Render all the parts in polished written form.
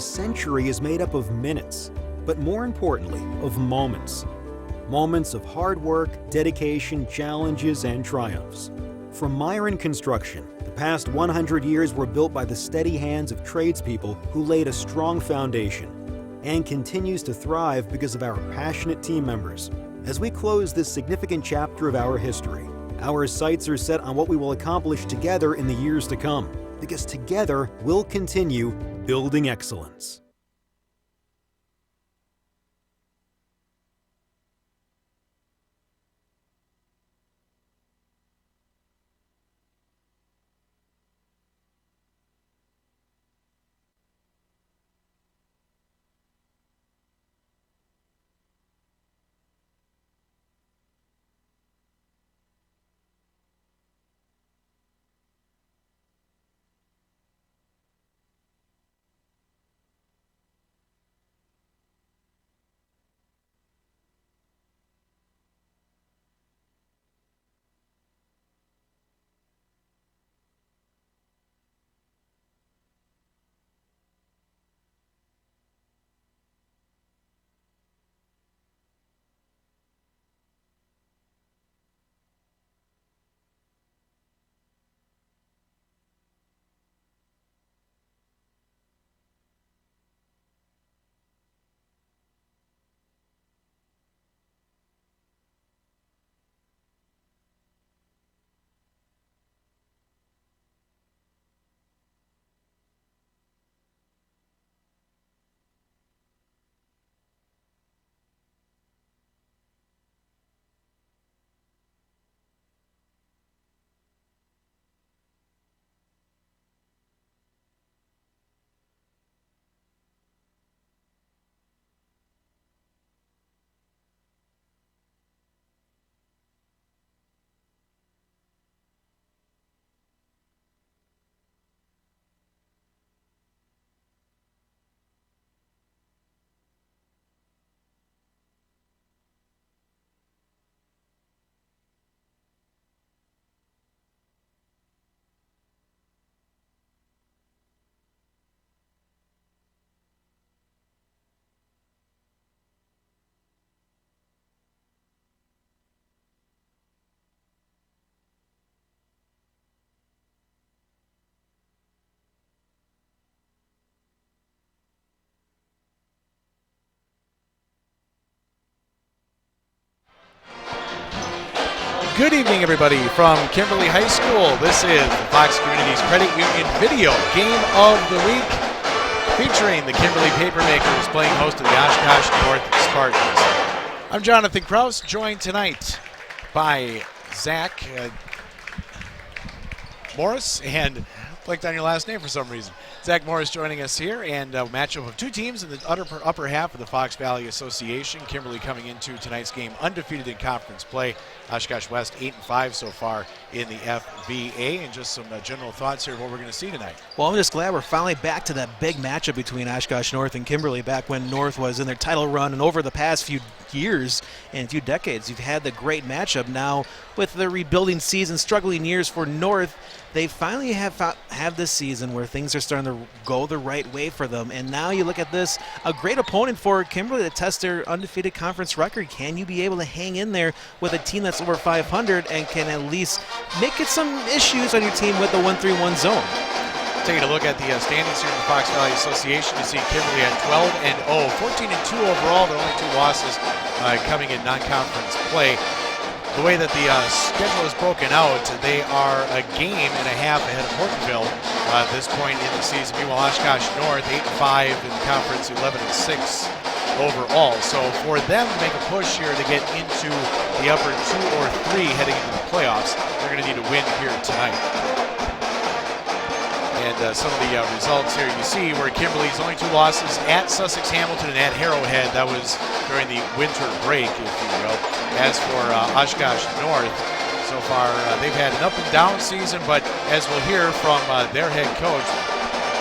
A century is made up of minutes, but more importantly, of moments. Moments of hard work, dedication, challenges, and triumphs. From Myron Construction, the past 100 years were built by the steady hands of tradespeople who laid a strong foundation, and continues to thrive because of our passionate team members. As we close this significant chapter of our history, our sights are set on what we will accomplish together in the years to come, because together we'll continue building excellence. Good evening, everybody, from Kimberly High School. This is the Fox Communities Credit Union Video Game of the Week, featuring the Kimberly Papermakers playing host to the Oshkosh North Spartans. I'm Jonathan Kraus, joined tonight by Zach Morris, and clicked on your last name for some reason. Zach Morris joining us here, and a matchup of two teams in the upper half of the Fox Valley Association. Kimberly coming into tonight's game undefeated in conference play. Oshkosh West 8-5 so far in the FVA, and just some general thoughts here of what we're going to see tonight. Well, I'm just glad we're finally back to that big matchup between Oshkosh North and Kimberly, back when North was in their title run, and over the past few years and a few decades, you've had the great matchup. Now, with the rebuilding season, struggling years for North, they finally have this season where things are starting to go the right way for them. And now you look at this, a great opponent for Kimberly to test their undefeated conference record. Can you be able to hang in there with a team that's over 500 and can at least make it some issues on your team with the 1-3-1 zone? Taking a look at the standings here in the Fox Valley Association, you see Kimberly at 12-0, 14-2 overall. Their only two losses coming in non-conference play. The way that the schedule is broken out, they are a game and a half ahead of Hortonville at this point in the season. Meanwhile, Oshkosh North 8-5 in the conference, 11-6 overall. So for them to make a push here to get into the upper 2 or 3 heading into the playoffs, they're going to need a win here tonight. And some of the results here you see where Kimberly's only two losses at Sussex Hamilton and at Harrowhead. That was during the winter break, if you will. As for Oshkosh North, so far they've had an up and down season, but as we'll hear from their head coach,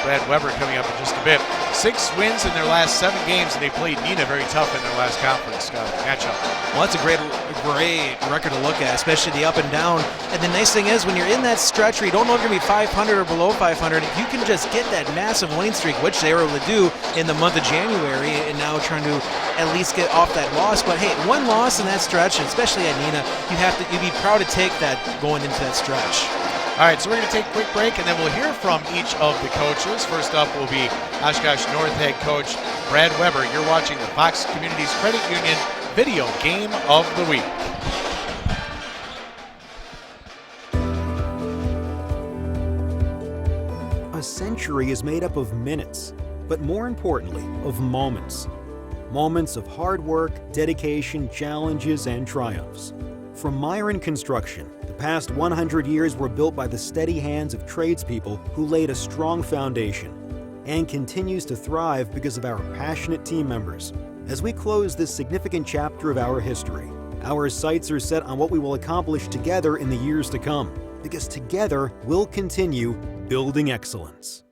Brad Weber, coming up in just a bit, 6 wins in their last 7 games, and they played Neenah very tough in their last conference matchup. Well, that's a great record to look at, especially the up and down. And the nice thing is, when you're in that stretch where you don't know if you're going to be 500 or below 500, if you can just get that massive winning streak, which they were able to do in the month of January, and now trying to at least get off that loss. But hey, one loss in that stretch, and especially at Neenah, you'd be proud to take that going into that stretch. All right, so we're going to take a quick break, and then we'll hear from each of the coaches. First up will be Oshkosh North head coach Brad Weber. You're watching the Fox Communities Credit Union Video Game of the Week. A century is made up of minutes, but more importantly, of moments. Moments of hard work, dedication, challenges, and triumphs. From Myron Construction, the past 100 years were built by the steady hands of tradespeople who laid a strong foundation, and continues to thrive because of our passionate team members. As we close this significant chapter of our history, our sights are set on what we will accomplish together in the years to come, because together we'll continue building excellence.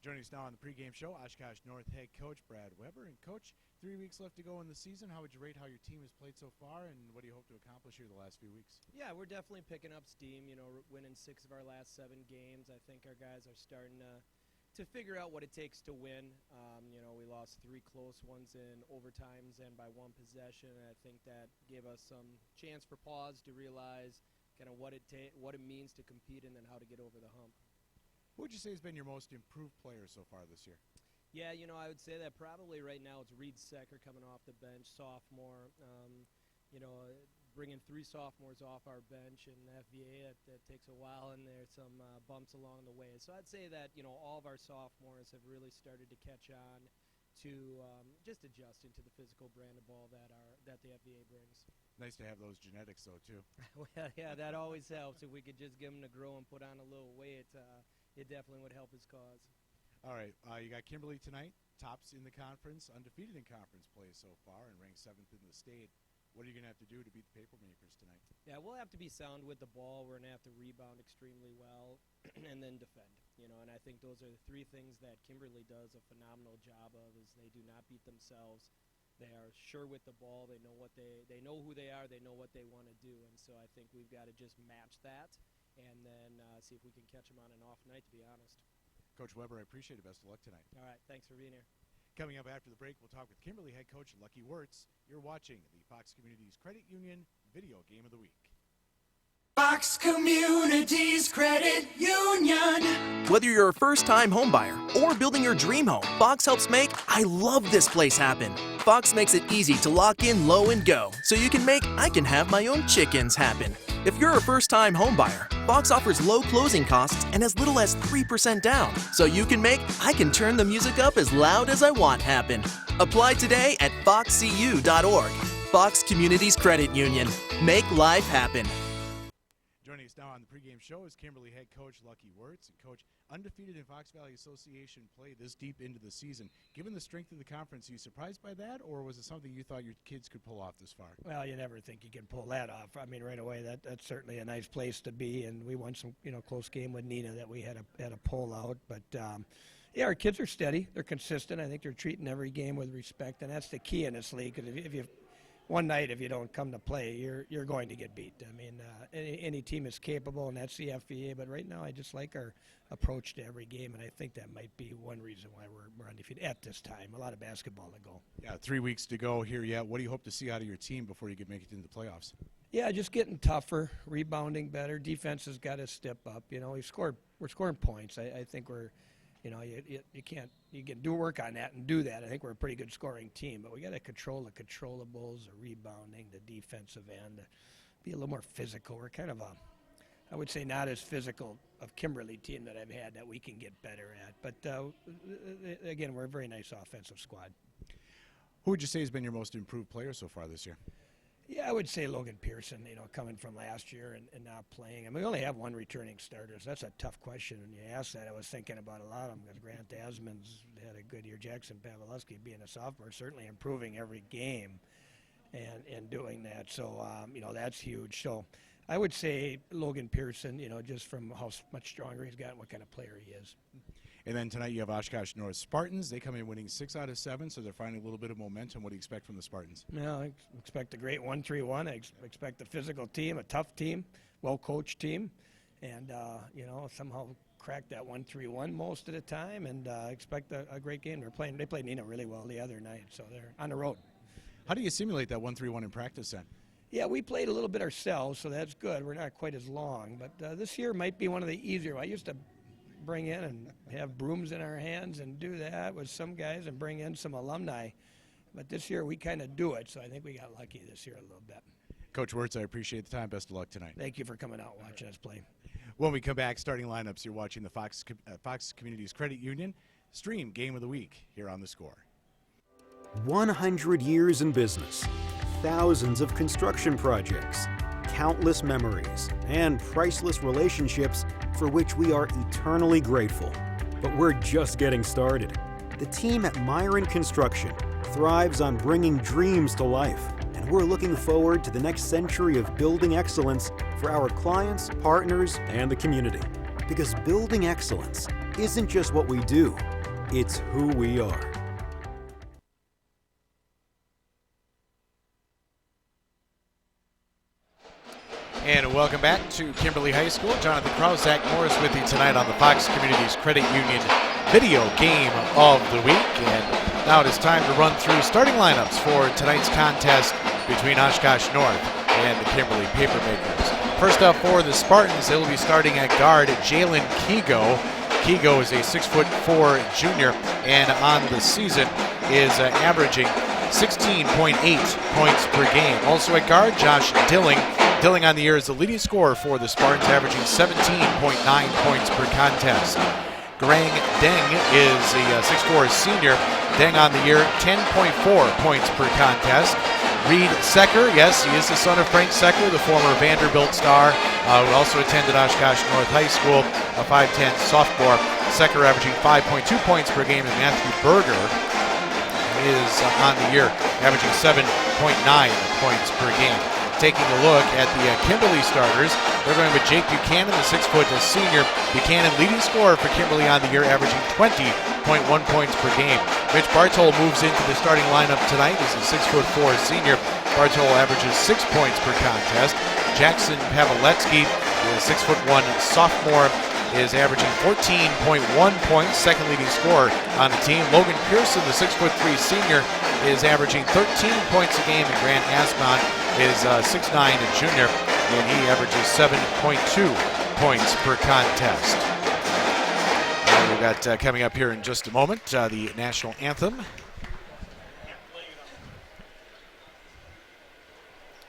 Joining us now on the pregame show, Oshkosh North head coach Brad Weber. And Coach, 3 weeks left to go in the season. How would you rate how your team has played so far, and what do you hope to accomplish here the last few weeks? Yeah, we're definitely picking up steam. You know, winning 6 of our last 7 games. I think our guys are starting to figure out what it takes to win. You know, we lost 3 close ones in overtimes and by 1 possession. And I think that gave us some chance for pause to realize kind of what it means to compete and then how to get over the hump. Who would you say has been your most improved player so far this year? Yeah, you know, I would say that probably right now it's Reed Secker coming off the bench, sophomore. You know, bringing 3 sophomores off our bench in FVA, that takes a while, and there's some bumps along the way. So I'd say that, you know, all of our sophomores have really started to catch on to just adjusting to the physical brand of ball that the FVA brings. Nice to have those genetics, though, too. Well, yeah, that always helps. If we could just get them to grow and put on a little weight, it definitely would help his cause. All right, you got Kimberly tonight, tops in the conference, undefeated in conference play so far, and ranked 7th in the state. What are you going to have to do to beat the Papermakers tonight? Yeah, we'll have to be sound with the ball. We're going to have to rebound extremely well and then defend. You know, and I think those are the 3 things that Kimberly does a phenomenal job of. Is they do not beat themselves. They are sure with the ball. They know they know who they are. They know what they want to do. And so I think we've got to just match that and then see if we can catch them on an off night, to be honest. Coach Weber, I appreciate it. Best of luck tonight. All right, thanks for being here. Coming up after the break, we'll talk with Kimberly head coach Lucky Wirtz. You're watching the Fox Communities Credit Union Video Game of the Week. Fox Communities Credit Union. Whether you're a first-time homebuyer or building your dream home, Fox helps make I love this place happen. Fox makes it easy to lock in low and go, so you can make I can have my own chickens happen. If you're a first-time homebuyer, Fox offers low closing costs and as little as 3% down, so you can make I can turn the music up as loud as I want happen. Apply today at foxcu.org. Fox Communities Credit Union. Make life happen. Joining us now on the pregame show is Kimberly head coach Lucky Wirtz. And Coach, undefeated in Fox Valley Association play this deep into the season. Given the strength of the conference, are you surprised by that, or was it something you thought your kids could pull off this far? Well, you never think you can pull that off. I mean, right away, that's certainly a nice place to be, and we won some, close game with Neenah that we had a pull out. But yeah, our kids are steady. They're consistent. I think they're treating every game with respect, and that's the key in this league. Because if you one night, if you don't come to play, you're going to get beat. I mean, any team is capable, and that's the FVA. But right now, I just like our approach to every game, and I think that might be one reason why we're undefeated at this time. A lot of basketball to go. Yeah, 3 weeks to go here yet. What do you hope to see out of your team before you can make it into the playoffs? Yeah, just getting tougher, rebounding better. Defense has got to step up. We're scoring points. I think we're. You can do work on that and do that. I think we're a pretty good scoring team, but we got to control the controllables, the rebounding, the defensive end, be a little more physical. We're kind of I would say not as physical of Kimberly team that I've had that we can get better at. But again, we're a very nice offensive squad. Who would you say has been your most improved player so far this year? Yeah, I would say Logan Pearson, coming from last year and now playing. I mean, we only have 1 returning starter, so that's a tough question. When you asked that, I was thinking about a lot of them because Grant Asman's had a good year. Jackson Pavlovsky, being a sophomore, certainly improving every game and doing that. So, that's huge. So I would say Logan Pearson, just from how much stronger he's gotten, what kind of player he is. And then tonight you have Oshkosh North Spartans. They come in winning 6 out of 7, so they're finding a little bit of momentum. What do you expect from the Spartans? Yeah, I expect a great 1-3-1. I expect a physical team, a tough team, well-coached team, and, somehow crack that 1-3-1 most of the time, and expect a great game. They played Neenah really well the other night, so they're on the road. How do you simulate that 1-3-1 in practice then? Yeah, we played a little bit ourselves, so that's good. We're not quite as long, but this year might be one of the easier. I used to bring in and have brooms in our hands and do that with some guys and bring in some alumni. But this year we kind of do it, so I think we got lucky this year a little bit. Coach Wirtz, I appreciate the time. Best of luck tonight. Thank you for coming out and watching us play. When we come back, starting lineups, you're watching the Fox Communities Credit Union Stream Game of the Week here on The Score. 100 years in business, thousands of construction projects, countless memories, and priceless relationships for which we are eternally grateful. But we're just getting started. The team at Myron Construction thrives on bringing dreams to life, and we're looking forward to the next century of building excellence for our clients, partners, and the community. Because building excellence isn't just what we do, it's who we are. And welcome back to Kimberly High School. Jonathan Krause, Zach Morris with you tonight on the Fox Communities Credit Union Video Game of the Week. And now it is time to run through starting lineups for tonight's contest between Oshkosh North and the Kimberly Papermakers. First up for the Spartans, they'll be starting at guard Jalen Kigo. Kigo is a 6'4" junior, and on the season is averaging 16.8 points per game. Also at guard, Josh Dilling. Dilling on the year is the leading scorer for the Spartans, averaging 17.9 points per contest. Grang Deng is a 6'4" senior. Deng on the year, 10.4 points per contest. Reed Secker, yes, he is the son of Frank Secker, the former Vanderbilt star, who also attended Oshkosh North High School, a 5'10" sophomore. Secker averaging 5.2 points per game, and Matthew Berger is on the year, averaging 7.9 points per game. Taking a look at the Kimberly starters, they're going with Jake Buchanan, the 6' senior. Buchanan leading scorer for Kimberly on the year, averaging 20.1 points per game. Mitch Bartol moves into the starting lineup tonight. He's a 6'4" senior. Bartol averages 6 points per contest. Jackson Pavletsky, the 6'1" sophomore, is averaging 14.1 points, second leading scorer on the team. Logan Pearson, the 6'3" senior, is averaging 13 points a game, and Grant Asmont is 6'9", a junior, and he averages 7.2 points per contest. And we've got coming up here in just a moment the national anthem.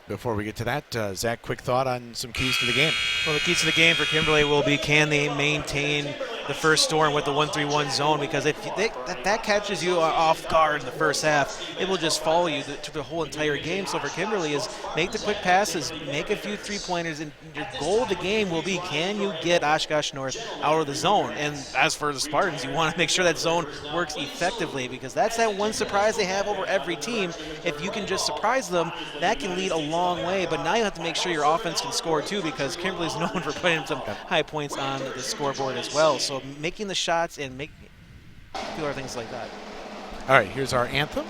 Before we get to that, Zach, quick thought on some keys to the game. Well, the keys to the game for Kimberly will be, can they maintain the first storm with the 1-3-1 zone? Because if that catches you off guard in the first half, it will just follow you to the whole entire game. So for Kimberly is make the quick passes, make a few three-pointers, and your goal of the game will be, can you get Oshkosh North out of the zone? And as for the Spartans, you want to make sure that zone works effectively, because that's that one surprise they have over every team. If you can just surprise them, that can lead a long way. But now you have to make sure your offense can score too, because Kimberly's known for putting some high points on the scoreboard as well. So making the shots and make a few other things like that. All right, here's our anthem.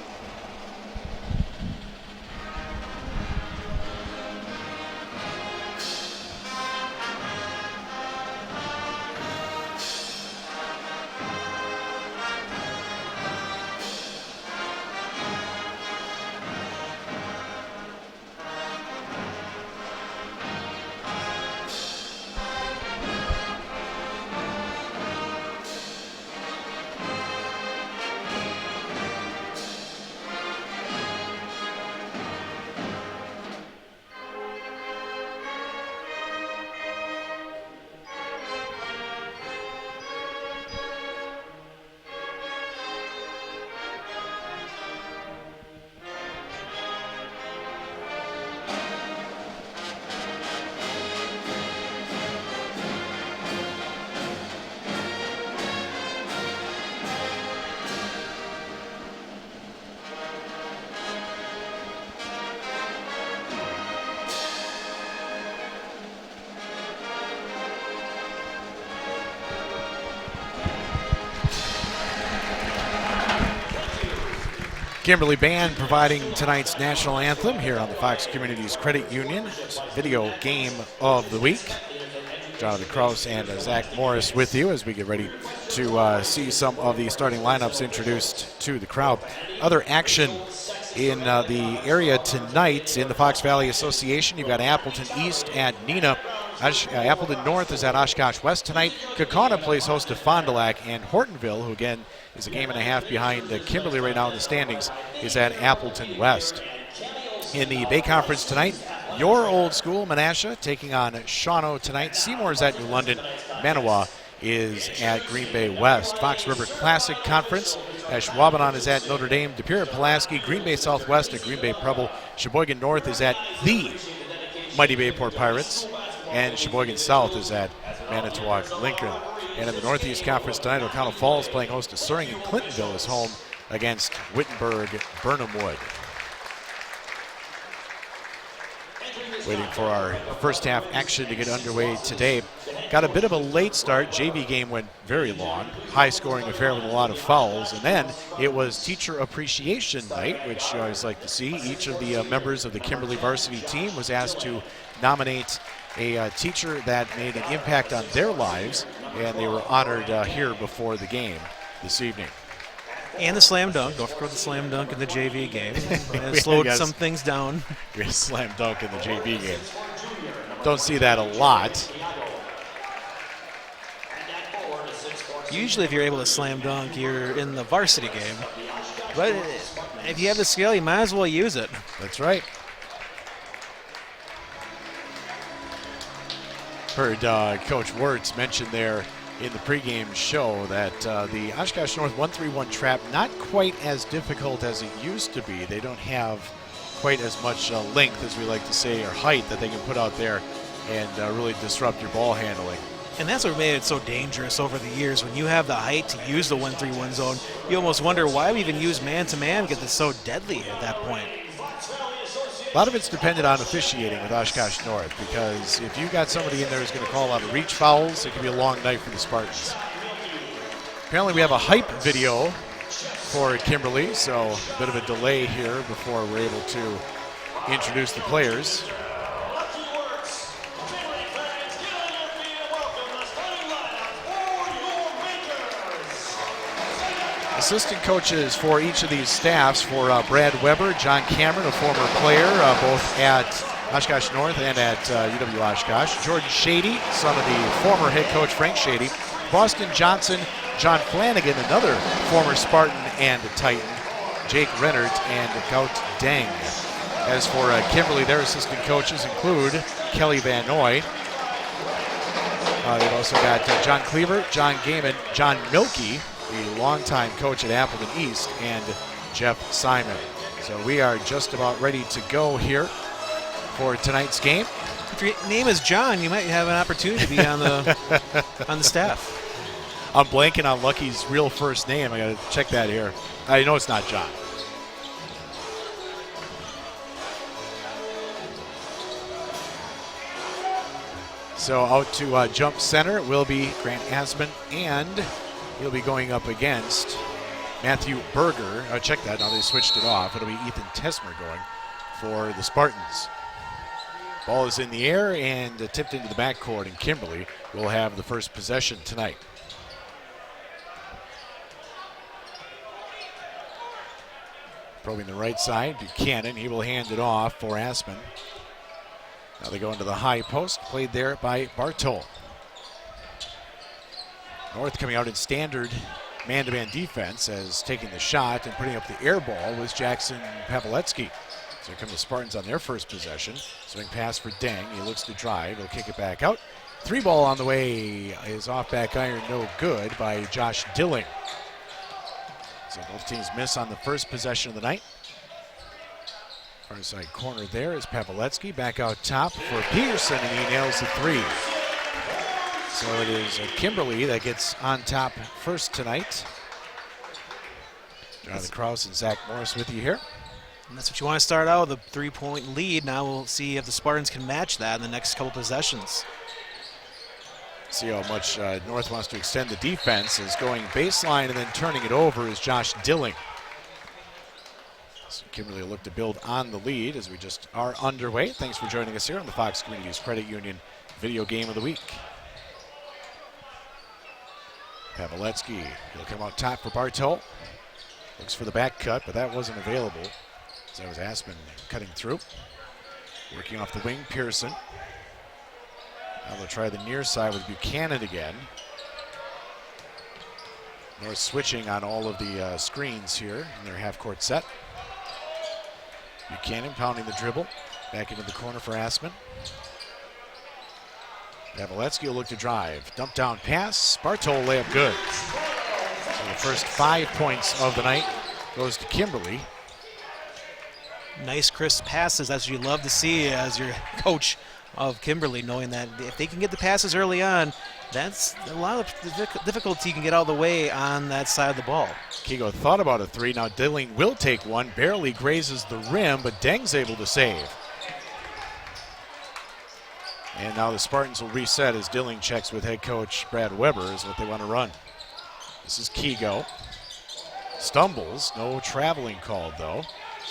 Kimberly Band providing tonight's national anthem here on the Fox Communities Credit Union video game of the week. Jonathan Kraus and Zach Morris with you as we get ready to see some of the starting lineups introduced to the crowd. Other action in the area tonight in the Fox Valley Association. You've got Appleton East at Neenah. Appleton North is at Oshkosh West tonight. Kaukauna plays host to Fond du Lac, and Hortonville, who again is a game and a half behind Kimberly right now in the standings, is at Appleton West. In the Bay Conference tonight, your old school, Menasha, taking on Shawano tonight. Seymour's at New London. Manawa is at Green Bay West. Fox River Classic Conference. Ashwaubenon is at Notre Dame. De Pere Pulaski, Green Bay Southwest at Green Bay Preble. Sheboygan North is at the Mighty Bayport Pirates. And Sheboygan South is at Manitowoc Lincoln. And in the Northeast Conference tonight, O'Connell Falls playing host to Suring, and Clintonville is home against Wittenberg Burnham Wood. Waiting for our first half action to get underway today. Got a bit of a late start. JV game went very long. High scoring affair with a lot of fouls. And then it was teacher appreciation night, which you always like to see. Each of the members of the Kimberly varsity team was asked to nominate a teacher that made an impact on their lives, and they were honored here before the game this evening. And the slam dunk. Don't forget the slam dunk in the JV game. It slowed some things down. Slam dunk in the JV game. Don't see that a lot. Usually if you're able to slam dunk, you're in the varsity game. But if you have the skill, you might as well use it. That's right. Heard Coach Wirtz mention there in the pregame show that the Oshkosh North 131 trap not quite as difficult as it used to be. They don't have quite as much length, as we like to say, or height that they can put out there and really disrupt your ball handling. And that's what made it so dangerous over the years. When you have the height to use the 1-3-1 zone, you almost wonder why we even use man-to-man, because it's so deadly at that point. A lot of it's dependent on officiating with Oshkosh North, because if you got somebody in there who's going to call out reach fouls, it could be a long night for the Spartans. Apparently we have a hype video for Kimberly, so a bit of a delay here before we're able to introduce the players. Assistant coaches for each of these staffs for Brad Weber, John Cameron, a former player, both at Oshkosh North and at UW Oshkosh. Jordan Shady, son of the former head coach Frank Shady. Boston Johnson, John Flanagan, another former Spartan and Titan. Jake Rennert and Gout Deng. As for Kimberly, their assistant coaches include Kelly Van Noy. They've also got John Cleaver, John Gaiman, John Milkey, the longtime coach at Appleton East, and Jeff Simon. So we are just about ready to go here for tonight's game. If your name is John, you might have an opportunity to be on the on the staff. I'm blanking on Lucky's real first name. I got to check that here. I know it's not John. So out to jump center will be Grant Asman, and he'll be going up against Matthew Berger. Check that, now they switched it off. It'll be Ethan Tesmer going for the Spartans. Ball is in the air and tipped into the backcourt, and Kimberly will have the first possession tonight. Probing the right side, Buchanan. He will hand it off for Asman. Now they go into the high post, played there by Bartol. North coming out in standard man-to-man defense as taking the shot and putting up the air ball was Jackson Pavletsky. So here come the Spartans on their first possession. Swing pass for Deng. He looks to drive. He'll kick it back out. 3-ball on the way is off back iron, no good by Josh Dilling. So both teams miss on the first possession of the night. Far side corner there is Pavletsky. Back out top for Peterson, and he nails the three. So it is Kimberly that gets on top first tonight. Jonathan Kraus and Zach Morris with you here. And that's what you want to start out with, a 3-point lead. Now we'll see if the Spartans can match that in the next couple possessions. See how much North wants to extend the defense. Is going baseline and then turning it over is Josh Dilling. So Kimberly will look to build on the lead as we just are underway. Thanks for joining us here on the Fox Communities Credit Union Video Game of the Week. Pavletsky, he'll come out top for Bartow. Looks for the back cut, but that wasn't available. So that was Aspen cutting through. Working off the wing, Pearson. Now they'll try the near side with Buchanan again. North switching on all of the screens here in their half-court set. Buchanan pounding the dribble. Back into the corner for Aspen. Pavletsky will look to drive. Dump down pass. Bartow layup good. So the first 5 points of the night goes to Kimberly. Nice crisp passes. That's what you love to see as your coach of Kimberly, knowing that if they can get the passes early on, that's a lot of difficulty you can get out of the way on that side of the ball. Kigo thought about a three. Now Dilling will take one. Barely grazes the rim, but Deng's able to save. And now the Spartans will reset as Dilling checks with head coach Brad Weber is what they want to run. This is Kigo. Stumbles. No traveling called, though.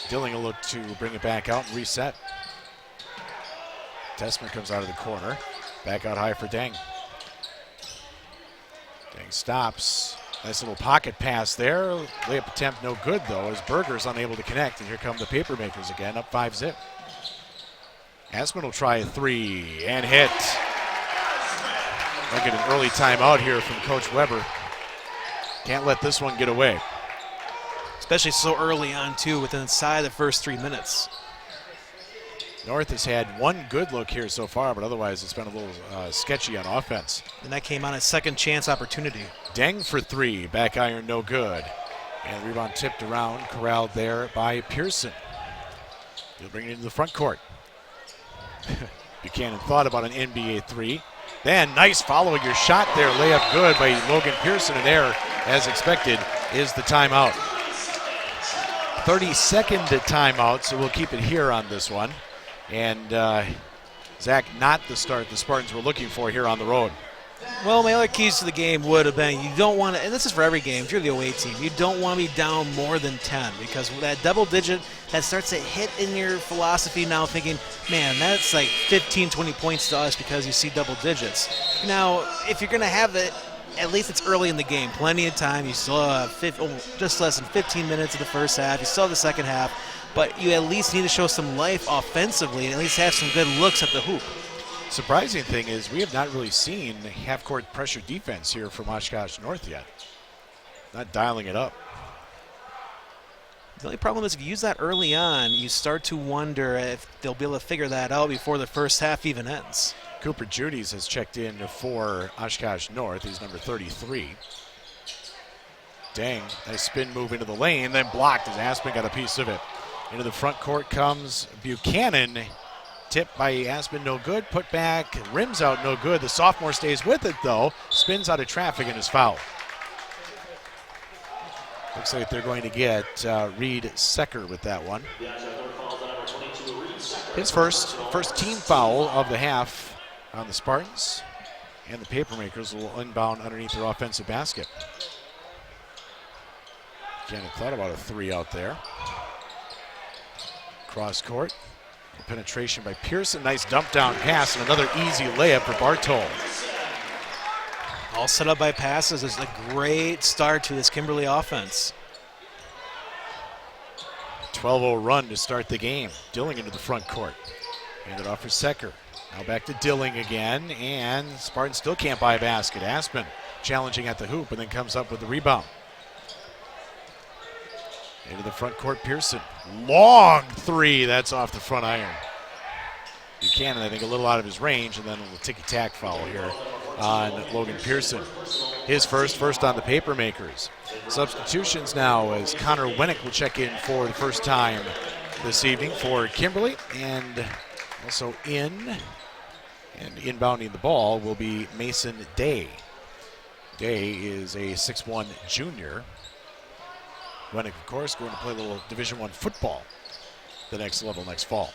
Dilling will look to bring it back out and reset. Tessmer comes out of the corner. Back out high for Deng. Deng stops. Nice little pocket pass there. Layup attempt no good, though, as Berger's unable to connect. And here come the Papermakers again, up 5-zip. Aspen will try a three and hit. Might get an early timeout here from Coach Weber. Can't let this one get away. Especially so early on, too, within inside the first 3 minutes. North has had one good look here so far, but otherwise it's been a little sketchy on offense. And that came on a second chance opportunity. Deng for three, back iron no good. And rebound tipped around, corralled there by Pearson. He'll bring it into the front court. Buchanan thought about an NBA three. Then nice following your shot there, layup good by Logan Pearson, and there, as expected, is the timeout. 30-second timeout, so we'll keep it here on this one. And Zach, not the start the Spartans were looking for here on the road. Well, my other keys to the game would have been you don't want to, and this is for every game, if you're the away team, you don't want to be down more than 10 because that double digit, that starts to hit in your philosophy now thinking, man, that's like 15, 20 points to us because you see double digits. Now, if you're going to have it, at least it's early in the game, plenty of time. You still have just less than 15 minutes of the first half. You still have the second half, but you at least need to show some life offensively and at least have some good looks at the hoop. Surprising thing is we have not really seen half-court pressure defense here from Oshkosh North yet. Not dialing it up. The only problem is if you use that early on, you start to wonder if they'll be able to figure that out before the first half even ends. Cooper Judies has checked in for Oshkosh North. He's number 33. Deng, nice spin move into the lane, then blocked as Aspen got a piece of it. Into the front court comes Buchanan. Tipped by Aspen, no good. Put back, rims out, no good. The sophomore stays with it, though. Spins out of traffic and is fouled. Looks like they're going to get Reed Secker with that one. His first team foul of the half on the Spartans. And the Papermakers will inbound underneath their offensive basket. Buchanan thought about a three out there. Cross court. Penetration by Pearson. Nice dump down pass and another easy layup for Bartow. All set up by passes. It's a great start to this Kimberly offense. 12-0 run to start the game. Dilling into the front court. Handed off for Secker. Now back to Dilling again, and Spartans still can't buy a basket. Aspen challenging at the hoop and then comes up with the rebound. Into the front court, Pearson. Long three, that's off the front iron. Buchanan, I think, a little out of his range, and then a little ticky-tack foul here on Logan Pearson. His first on the Papermakers. Substitutions now as Connor Winnick will check in for the first time this evening for Kimberly, and also inbounding the ball will be Mason Day. Day is a 6'1 junior. Winnick, of course, going to play a little Division I football the next level next fall.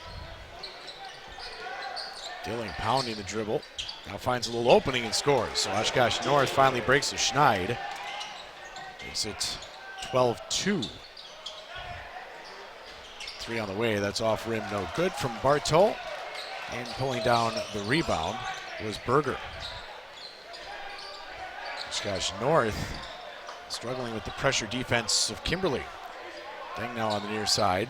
Dilling pounding the dribble. Now finds a little opening and scores. So Oshkosh North finally breaks the schneid. Makes it 12-2. Three on the way. That's off rim, no good from Bartol. And pulling down the rebound was Berger. Oshkosh North struggling with the pressure defense of Kimberly. Deng now on the near side.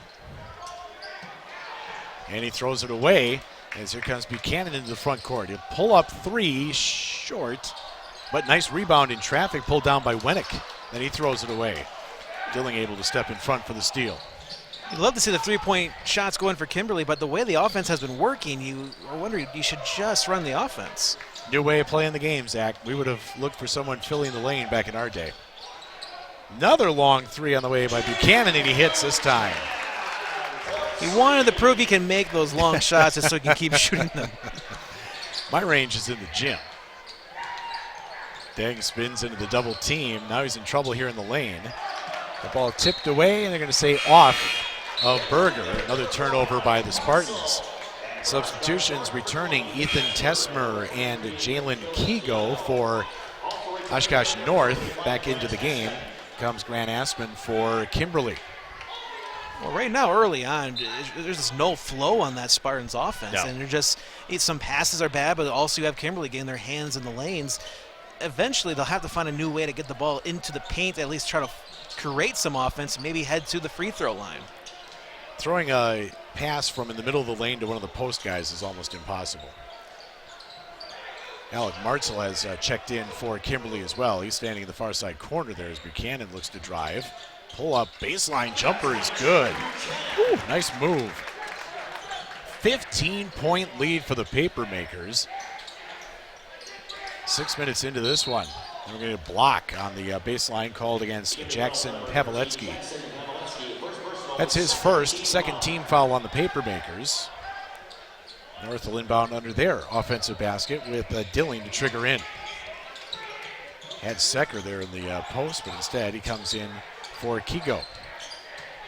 And he throws it away as here comes Buchanan into the front court. He'll pull up three, short, but nice rebound in traffic, pulled down by Wennick. Then he throws it away. Dilling able to step in front for the steal. You'd love to see the three-point shots going for Kimberly, but the way the offense has been working, you wonder you should just run the offense. New way of playing the game, Zach. We would have looked for someone filling the lane back in our day. Another long three on the way by Buchanan, and he hits this time. He wanted to prove he can make those long shots just so he can keep shooting them. My range is in the gym. Deng spins into the double team. Now he's in trouble here in the lane. The ball tipped away, and they're going to say off of Berger. Another turnover by the Spartans. Substitutions returning Ethan Tesmer and Jalen Kigo for Oshkosh North. Back into the game comes Grant Aspen for Kimberly. Well, right now, early on, there's just no flow on that Spartans offense. No. And they're just, some passes are bad, but also you have Kimberly getting their hands in the lanes. Eventually, they'll have to find a new way to get the ball into the paint, at least try to create some offense, maybe head to the free throw line. Throwing a pass from in the middle of the lane to one of the post guys is almost impossible. Alec Martzel has checked in for Kimberly as well. He's standing in the far side corner there as Buchanan looks to drive. Pull up baseline jumper is good. Woo, nice move. 15-point lead for the Papermakers. 6 minutes into this one. And we're going to block on the baseline called against Jackson Pavletsky. That's his first, second team foul on the Papermakers. North will inbound under their offensive basket with Dilling to trigger in. Had Secker there in the post, but instead he comes in for Kigo.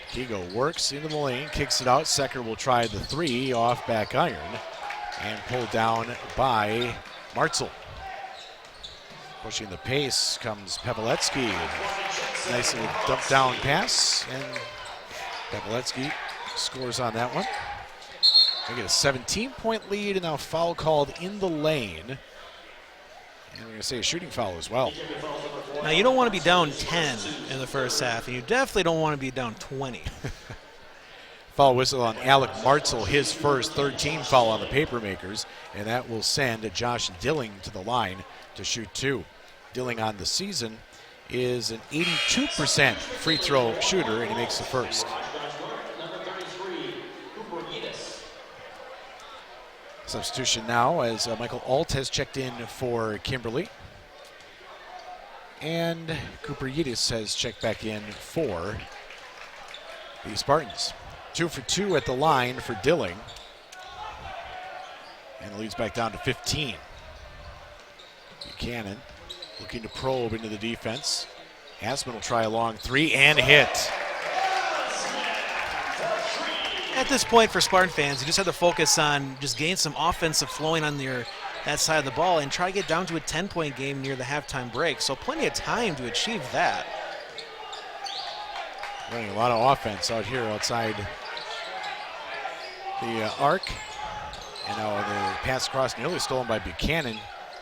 Kigo works into the lane, kicks it out. Secker will try the three off back iron and pulled down by Martzel. Pushing the pace comes Pavletsky. Nice little dump down pass, and Pavletsky scores on that one. They get a 17-point lead, and now foul called in the lane. And we're going to say a shooting foul as well. Now, you don't want to be down 10 in the first half, and you definitely don't want to be down 20. Foul whistle on Alec Martzel, his first third-team foul on the Papermakers, and that will send Josh Dilling to the line to shoot two. Dilling on the season is an 82% free throw shooter, and he makes the first. Substitution now as Michael Alt has checked in for Kimberly. And Cooper Yidis has checked back in for the Spartans. 2 for 2 at the line for Dilling. And the lead's back down to 15. Buchanan looking to probe into the defense. Aspen will try a long three and hit. At this point for Spartan fans, you just have to focus on just getting some offensive flowing on that side of the ball and try to get down to a 10-point game near the halftime break. So plenty of time to achieve that. Running a lot of offense out here outside the arc. And now the pass across nearly stolen by Buchanan.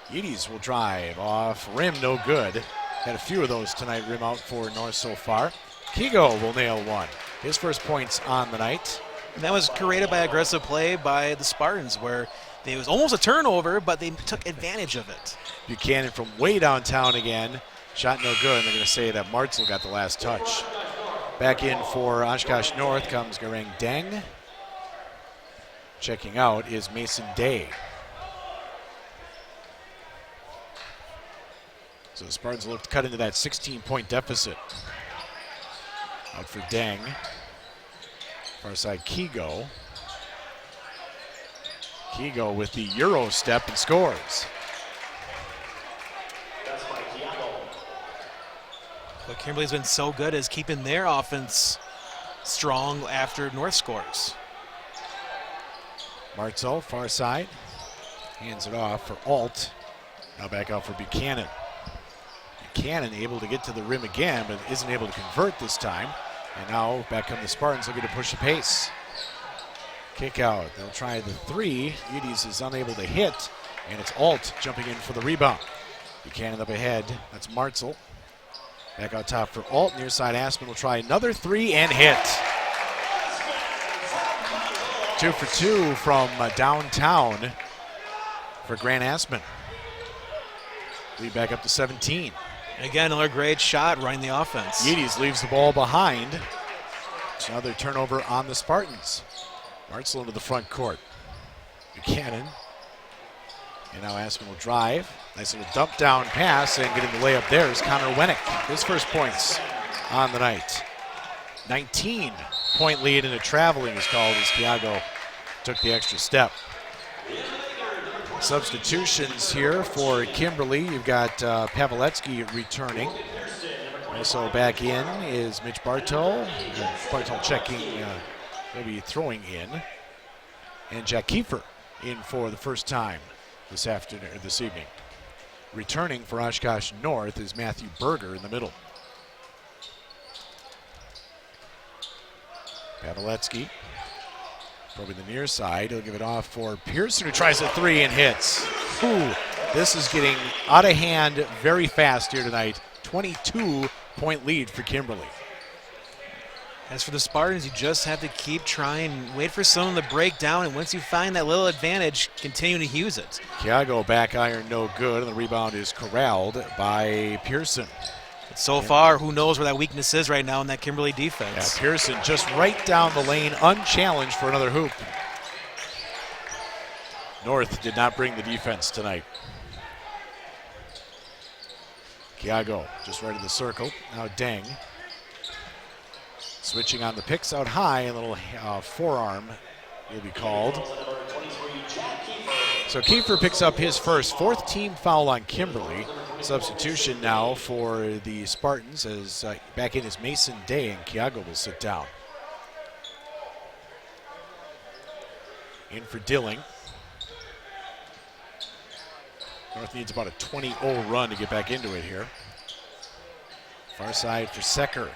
Yidis will drive off rim, no good. Had a few of those tonight, rim out for North so far. Kigo will nail one. His first points on the night. And that was created by aggressive play by the Spartans, where it was almost a turnover, but they took advantage of it. Buchanan from way downtown again. Shot no good, and they're going to say that Martzel got the last touch. Back in for Oshkosh North comes Garang Deng. Checking out is Mason Day. So the Spartans look to cut into that 16-point deficit. Out for Deng. Far side Kigo. Kigo with the Euro step and scores. What Kimberly's been so good is keeping their offense strong after North scores. Martzel, far side. Hands it off for Alt. Now back out for Buchanan. Buchanan able to get to the rim again, but isn't able to convert this time. And now back come the Spartans looking to push the pace. Kick out. They'll try the three. Udis is unable to hit, and it's Alt jumping in for the rebound. Buchanan up ahead. That's Martzel. Back out top for Alt. Near side, Aspen will try another three and hit. 2 for 2 from downtown for Grant Aspen. Lead back up to 17. Again, another great shot running the offense. Yeaties leaves the ball behind. It's another turnover on the Spartans. Martzel into the front court. Buchanan. And now Aspen will drive. Nice little dump down pass, and getting the layup there is Connor Wennick. His first points on the night. 19-point lead, and a traveling is called as Thiago took the extra step. Substitutions here for Kimberly. You've got Pavletsky returning. Also back in is Mitch Bartow. Bartow checking, maybe throwing in. And Jack Kiefer in for the first time this evening. Returning for Oshkosh North is Matthew Berger in the middle. Pavletsky probing the near side. He'll give it off for Pearson, who tries a three and hits. Ooh, this is getting out of hand very fast here tonight. 22-point lead for Kimberly. As for the Spartans, you just have to keep trying, wait for someone to break down, and once you find that little advantage, continue to use it. Thiago back iron no good, and the rebound is corralled by Pearson. So far, who knows where that weakness is right now in that Kimberly defense. Yeah, Pearson just right down the lane, unchallenged for another hoop. North did not bring the defense tonight. Thiago just right in the circle. Now Deng. Switching on the picks out high, a little forearm will be called. So Kiefer picks up his first, fourth team foul on Kimberly. Substitution now for the Spartans as back in is Mason Day, and Thiago will sit down. In for Dilling. North needs about a 20-0 run to get back into it here. Far side for Secker.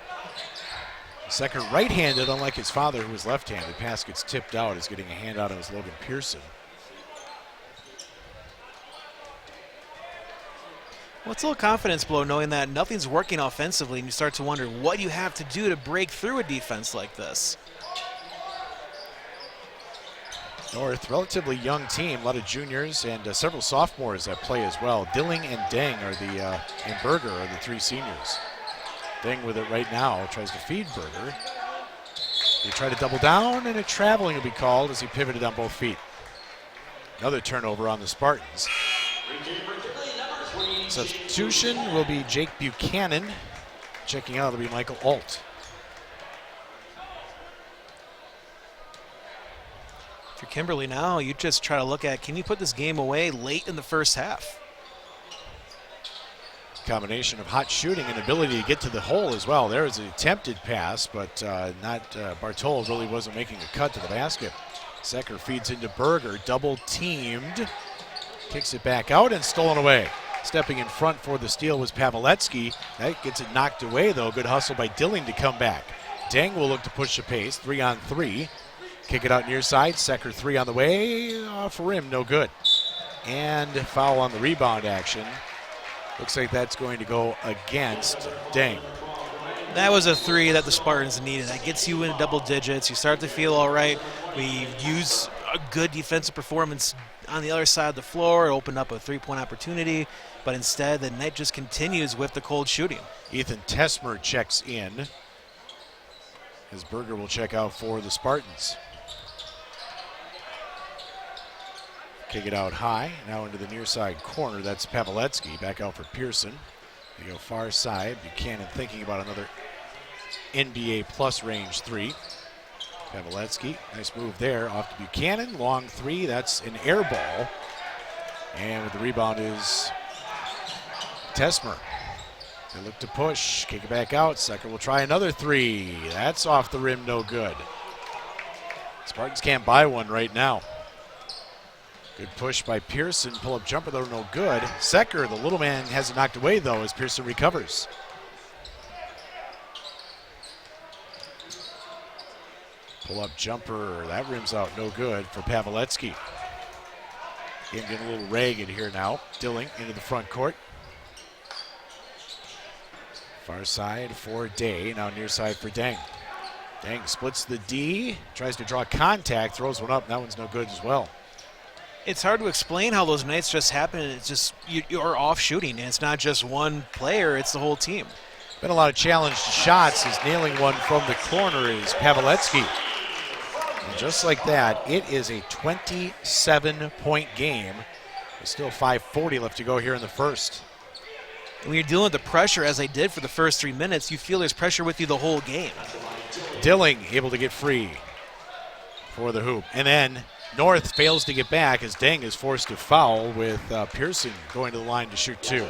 Secker right-handed, unlike his father who was left-handed. Pass gets tipped out as getting a hand out of his Logan Pearson. Well, it's a little confidence blow knowing that nothing's working offensively, and you start to wonder what you have to do to break through a defense like this. North, relatively young team, a lot of juniors and several sophomores that play as well. Dilling and Deng are and Berger are the three seniors. Deng with it right now, tries to feed Berger. They try to double down, and a traveling will be called as he pivoted on both feet. Another turnover on the Spartans. Substitution will be Jake Buchanan. Checking out will be Michael Alt. For Kimberly now, you just try to look at, can you put this game away late in the first half? Combination of hot shooting and ability to get to the hole as well. There is an attempted pass, but Bartol really wasn't making a cut to the basket. Secker feeds into Berger, double teamed. Kicks it back out and stolen away. Stepping in front for the steal was Pavletsky. That gets it knocked away, though. Good hustle by Dilling to come back. Deng will look to push the pace. 3-on-3. Kick it out near side. Secker three on the way. Off rim, no good. And foul on the rebound action. Looks like that's going to go against Deng. That was a three that the Spartans needed. That gets you into double digits. You start to feel all right. We use a good defensive performance on the other side of the floor. It opened up a three-point opportunity, but instead the night just continues with the cold shooting. Ethan Tesmer checks in as Berger will check out for the Spartans. Kick it out high, now into the near side corner. That's Pavletsky, back out for Pearson. They go far side. Buchanan thinking about another NBA plus range three. Pavletsky, nice move there, off to Buchanan. Long three, that's an air ball. And with the rebound is Tesmer. They look to push, kick it back out. Secker will try another three. That's off the rim, no good. Spartans can't buy one right now. Good push by Pearson. Pull-up jumper, though, no good. Secker, the little man, has it knocked away, though, as Pearson recovers. Pull-up jumper, that rims out, no good for Pavletsky. Game getting a little ragged here now. Dilling into the front court. Far side for Day, now near side for Deng. Deng splits the D, tries to draw contact, throws one up, that one's no good as well. It's hard to explain how those nights just happen. It's just you're off shooting, and it's not just one player, it's the whole team. Been a lot of challenged shots. As nailing one from the corner is Pavletsky. And just like that, it is a 27-point game. There's still 5:40 left to go here in the first. When you're dealing with the pressure, as I did for the first 3 minutes, you feel there's pressure with you the whole game. Dilling able to get free for the hoop. And then North fails to get back as Deng is forced to foul with Pearson going to the line to shoot two.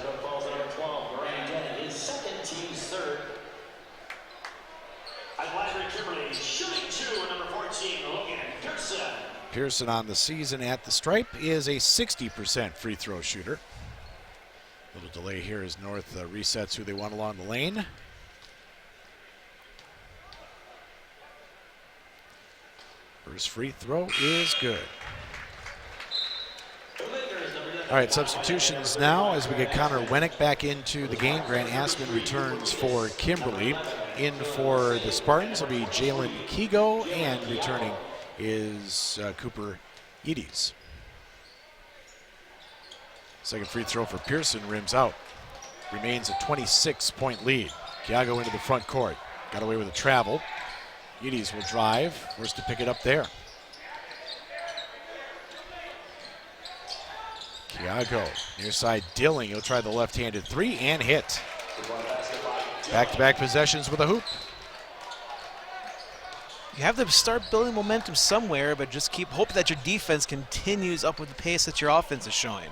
Pearson on the season at the stripe is a 60% free throw shooter. A little delay here as North resets who they want along the lane. First free throw is good. All right, substitutions now as we get Connor Wennick back into the game. Grant Asman returns for Kimberly. In for the Spartans will be Jalen Kigo, and returning is Cooper Eades. Second free throw for Pearson rims out. Remains a 26-point lead. Kiago into the front court. Got away with a travel. Eades will drive. Forced to pick it up there. Kiago near side Dilling. He'll try the left-handed three and hit. Back-to-back possessions with a hoop. You have to start building momentum somewhere, but just keep hoping that your defense continues up with the pace that your offense is showing.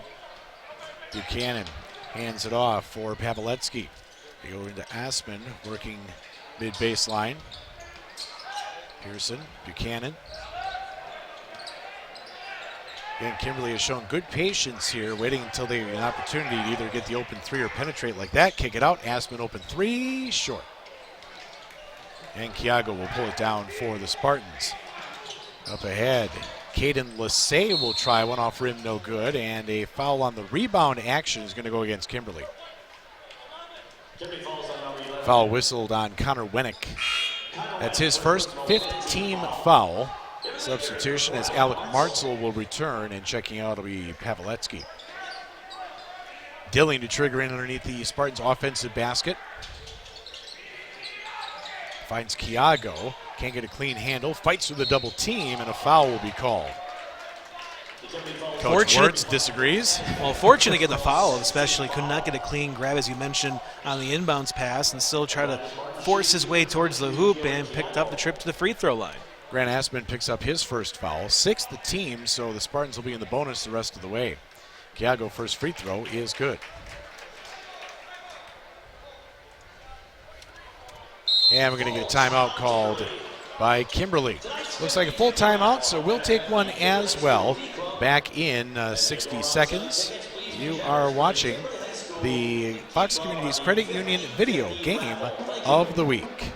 Buchanan hands it off for Pavletsky. They go into Asman, working mid-baseline. Pearson, Buchanan. Again, Kimberly has shown good patience here, waiting until they have an opportunity to either get the open three or penetrate like that. Kick it out. Asman open three, short. And Kiago will pull it down for the Spartans. Up ahead, Caden Lassay will try one off rim, no good, and a foul on the rebound action is going to go against Kimberly. Foul whistled on Connor Wennick. That's his first, fifth team foul. Substitution as Alec Martzel will return, and checking out will be Pavletsky. Dilling to trigger in underneath the Spartans' offensive basket. Finds Kiago, can't get a clean handle, fights through the double team, and a foul will be called. Coach Wirtz disagrees. Well, fortunate to get the foul, especially could not get a clean grab, as you mentioned, on the inbounds pass, and still try to force his way towards the hoop, and picked up the trip to the free throw line. Grant Asman picks up his first foul, sixth the team, so the Spartans will be in the bonus the rest of the way. Kiago first free throw is good. And we're going to get a timeout called by Kimberly. Looks like a full timeout, so we'll take one as well. Back in 60 seconds. You are watching the Fox Communities Credit Union video game of the week.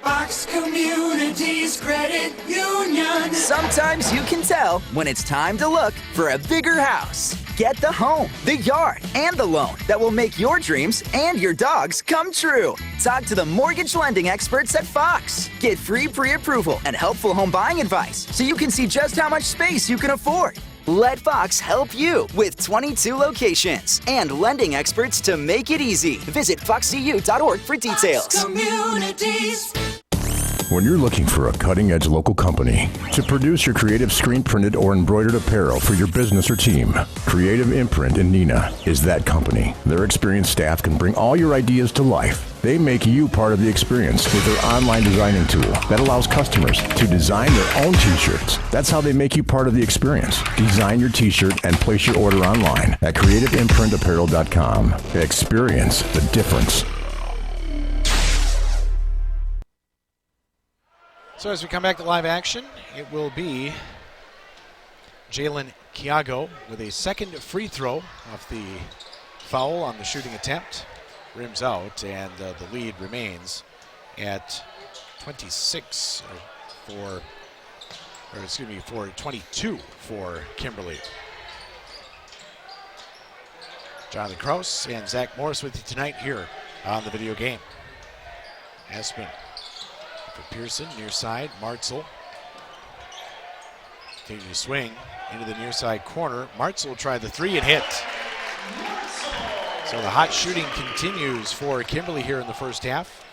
Fox Communities Credit Union. Sometimes you can tell when it's time to look for a bigger house. Get the home, the yard, and the loan that will make your dreams and your dog's come true. Talk to the mortgage lending experts at Fox. Get free pre-approval and helpful home buying advice so you can see just how much space you can afford. Let Fox help you with 22 locations and lending experts to make it easy. Visit foxcu.org for details. Fox Communities. When you're looking for a cutting-edge local company to produce your creative screen-printed or embroidered apparel for your business or team, Creative Imprint in Neenah is that company. Their experienced staff can bring all your ideas to life. They make you part of the experience with their online designing tool that allows customers to design their own t-shirts. That's how they make you part of the experience. Design your t-shirt and place your order online at creativeimprintapparel.com. Experience the difference. So as we come back to live action, it will be Jalen Kiago with a second free throw off the foul on the shooting attempt. Rims out, and the lead remains at 26, for 22 for Kimberly. Jonathan Kraus and Zach Morris with you tonight here on the video game. Aspen for Pearson, near side, Martzel. Taking a swing into the near side corner. Martzel will try the three and hit. So the hot shooting continues for Kimberly here in the first half.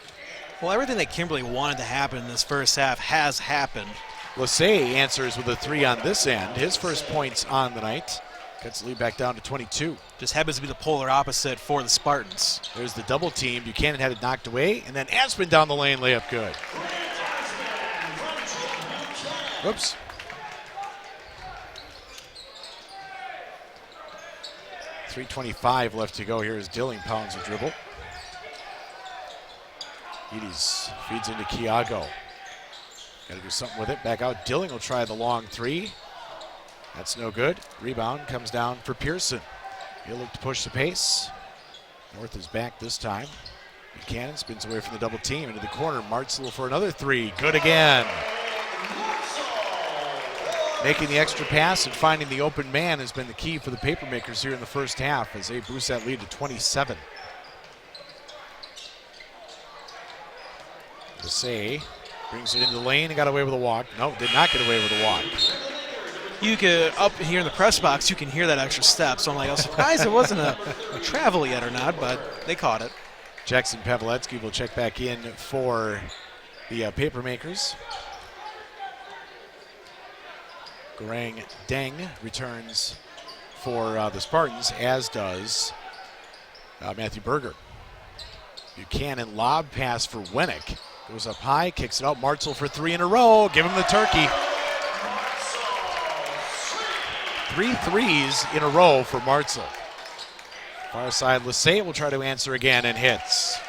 Well, everything that Kimberly wanted to happen in this first half has happened. Lassay answers with a three on this end. His first points on the night. Cuts the lead back down to 22. Just happens to be the polar opposite for the Spartans. There's the double team. Buchanan had it knocked away, and then Aspen down the lane, layup good. Whoops. .325 left to go here as Dilling pounds a dribble. Edie's feeds into Kiago. Got to do something with it. Back out. Dilling will try the long three. That's no good. Rebound comes down for Pearson. He'll look to push the pace. North is back this time. Buchanan spins away from the double team into the corner. Martzel for another three. Good again. Making the extra pass and finding the open man has been the key for the Papermakers here in the first half as they boost that lead to 27. Lassay brings it into the lane and got away with a walk. No, did not get away with a walk. You could, up here in the press box, you can hear that extra step. So I'm like, I was surprised it wasn't a travel yet or not, but they caught it. Jackson Pavletsky will check back in for the Papermakers. Garang Deng returns for the Spartans, as does Matthew Berger. Buchanan lob pass for Winnick. Goes up high, kicks it out. Martzel for three in a row. Give him the turkey. 3 threes in a row for Martzel. Far side, Lassay will try to answer again and hits.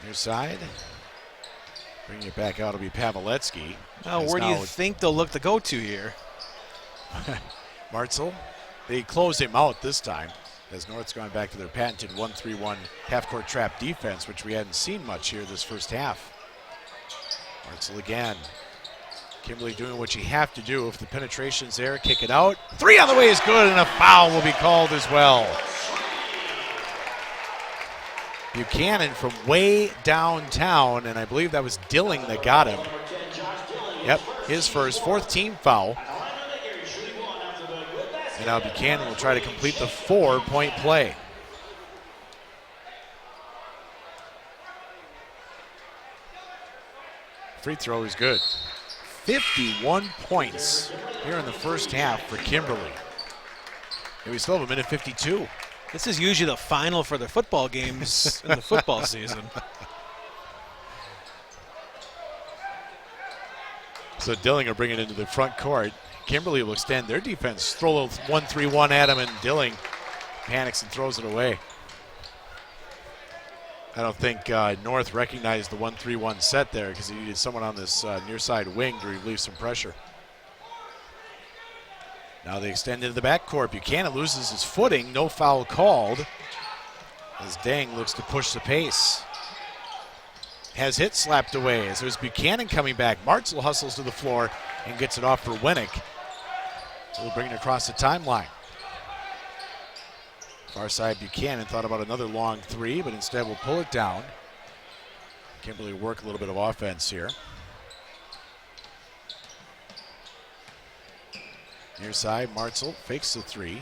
Near side. Bringing it back out will be Pavletsky. Now, where do you think they'll look to go to here? Martzel. They close him out this time as North's gone back to their patented 1-3-1 half-court trap defense, which we hadn't seen much here this first half. Martzel again. Kimberly doing what you have to do. If the penetration's there, kick it out. Three on the way is good, and a foul will be called as well. Buchanan from way downtown, and I believe that was Dilling that got him. Yep, his first, fourth team foul. And now Buchanan will try to complete the 4-point play. Free throw is good. 51 points here in the first half for Kimberly. And we still have a minute 52. This is usually the final for the football games in the football season. So Dilling will bring it into the front court. Kimberly will extend their defense. Throw a little 1-3-1 at him, and Dilling panics and throws it away. I don't think North recognized the 1-3-1 set there because he needed someone on this near side wing to relieve some pressure. Now they extend into the backcourt. Buchanan loses his footing. No foul called as Deng looks to push the pace. Has hit slapped away as there's Buchanan coming back. Martzel hustles to the floor and gets it off for Winnick. We'll bring it across the timeline. Far side Buchanan thought about another long three, but instead will pull it down. Kimberly work a little bit of offense here. Near side, Martzel fakes the three.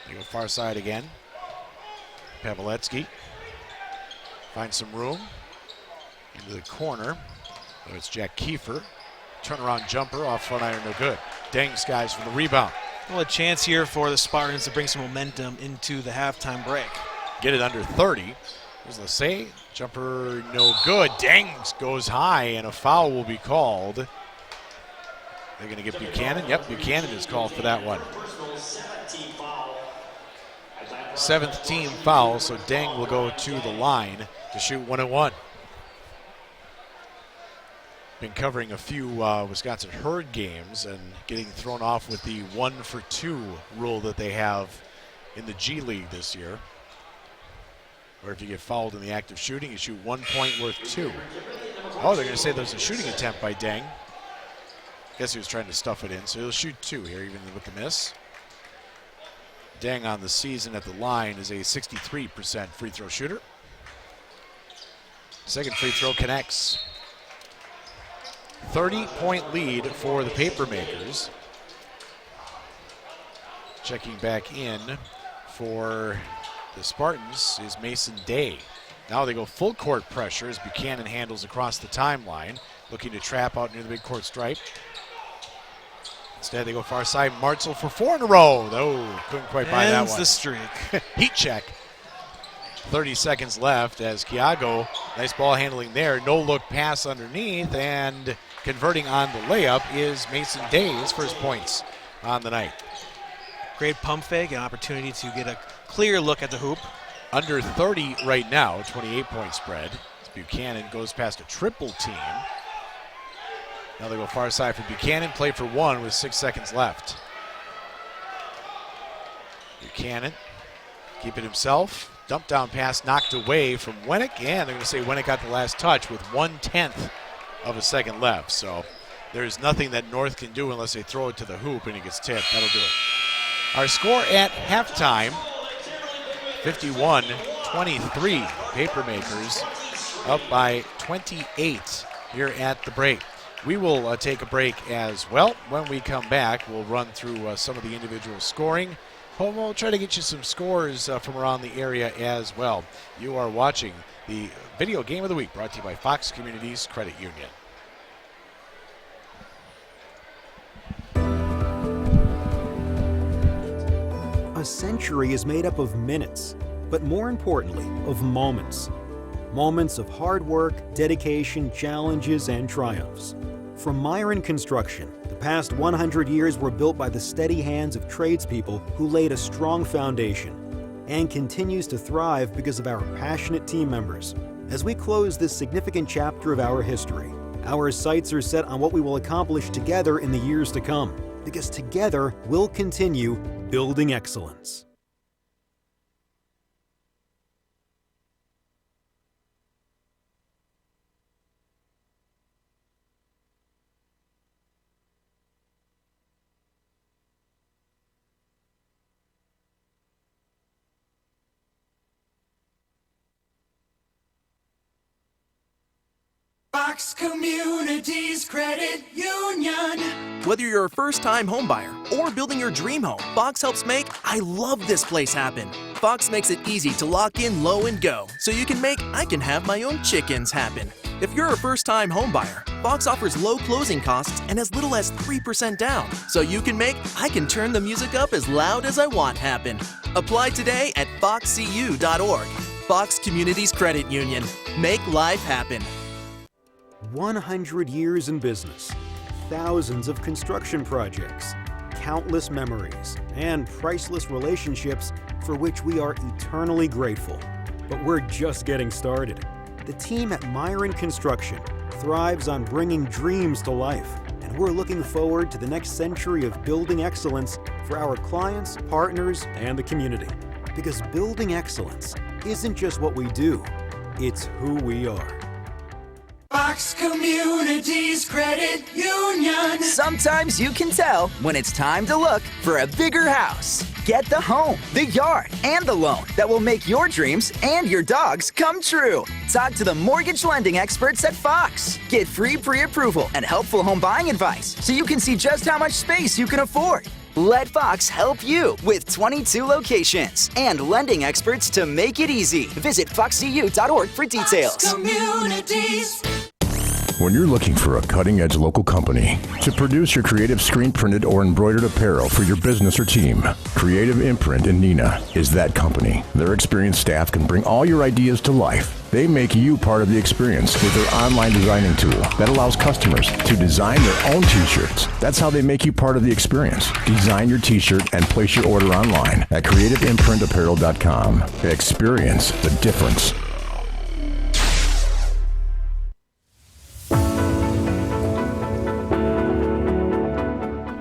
They go far side again. Pavletsky finds some room into the corner. So it's Jack Kiefer. Turnaround jumper off front iron, no good. Deng skies for the rebound. Well, a chance here for the Spartans to bring some momentum into the halftime break. Get it under 30. There's Lassay. Jumper no good. Deng goes high, and a foul will be called. They're going to get Buchanan. Yep, Buchanan is called for that one. 7th team foul, so Deng will go to the line to shoot 1-1. Been covering a few Wisconsin Herd games and getting thrown off with the 1-for-2 rule that they have in the G League this year. Or if you get fouled in the act of shooting, you shoot 1 point worth 2. Oh, they're going to say there's a shooting attempt by Deng. Guess he was trying to stuff it in, so he'll shoot 2 here, even with the miss. Deng on the season at the line is a 63% free throw shooter. Second free throw connects. 30-point lead for the Papermakers. Checking back in for the Spartans is Mason Day. Now they go full court pressure as Buchanan handles across the timeline, looking to trap out near the midcourt stripe. Instead, they go far side. Martzel for 4 in a row. Oh, couldn't quite buy that Ends one. the streak. Heat check. 30 seconds left as Kiago, nice ball handling there. No look pass underneath, and converting on the layup is Mason Day, his first points on the night. Great pump fake, an opportunity to get a clear look at the hoop. Under 30 right now, 28-point spread. As Buchanan goes past a triple team. Now they go far side for Buchanan, play for 1 with 6 seconds left. Buchanan, keep it himself. Dump down pass knocked away from Wennick, and they're going to say Wennick got the last touch with 1/10 of a second left. So there's nothing that North can do unless they throw it to the hoop and it gets tipped. That'll do it. Our score at halftime, 51-23. Papermakers up by 28 here at the break. We will take a break as well. When we come back, we'll run through some of the individual scoring. We'll try to get you some scores from around the area as well. You are watching the Video Game of the Week, brought to you by Fox Communities Credit Union. A century is made up of minutes, but more importantly, of moments. Moments of hard work, dedication, challenges, and triumphs. From Myron Construction, the past 100 years were built by the steady hands of tradespeople who laid a strong foundation, and continues to thrive because of our passionate team members. As we close this significant chapter of our history, our sights are set on what we will accomplish together in the years to come, because together we'll continue building excellence. Fox Communities Credit Union. Whether you're a first-time homebuyer or building your dream home, Fox helps make I love this place happen. Fox makes it easy to lock in low and go, so you can make I can have my own chickens happen. If you're a first-time homebuyer, Fox offers low closing costs and as little as 3% down, so you can make I can turn the music up as loud as I want happen. Apply today at foxcu.org. Fox Communities Credit Union. Make life happen. 100 years in business, thousands of construction projects, countless memories, and priceless relationships for which we are eternally grateful. But we're just getting started. The team at Myron Construction thrives on bringing dreams to life, and we're looking forward to the next century of building excellence for our clients, partners, and the community. Because building excellence isn't just what we do, it's who we are. Fox Communities Credit Union. Sometimes you can tell when it's time to look for a bigger house. Get the home, the yard, and the loan that will make your dreams and your dogs come true. Talk to the mortgage lending experts at Fox. Get free pre-approval and helpful home buying advice so you can see just how much space you can afford. Let Fox help you with 22 locations and lending experts to make it easy. Visit foxcu.org for details. Fox Communities. When you're looking for a cutting-edge local company to produce your creative screen-printed or embroidered apparel for your business or team, Creative Imprint in Neenah is that company. Their experienced staff can bring all your ideas to life. They make you part of the experience with their online designing tool that allows customers to design their own t-shirts. That's how they make you part of the experience. Design your t-shirt and place your order online at creativeimprintapparel.com. Experience the difference.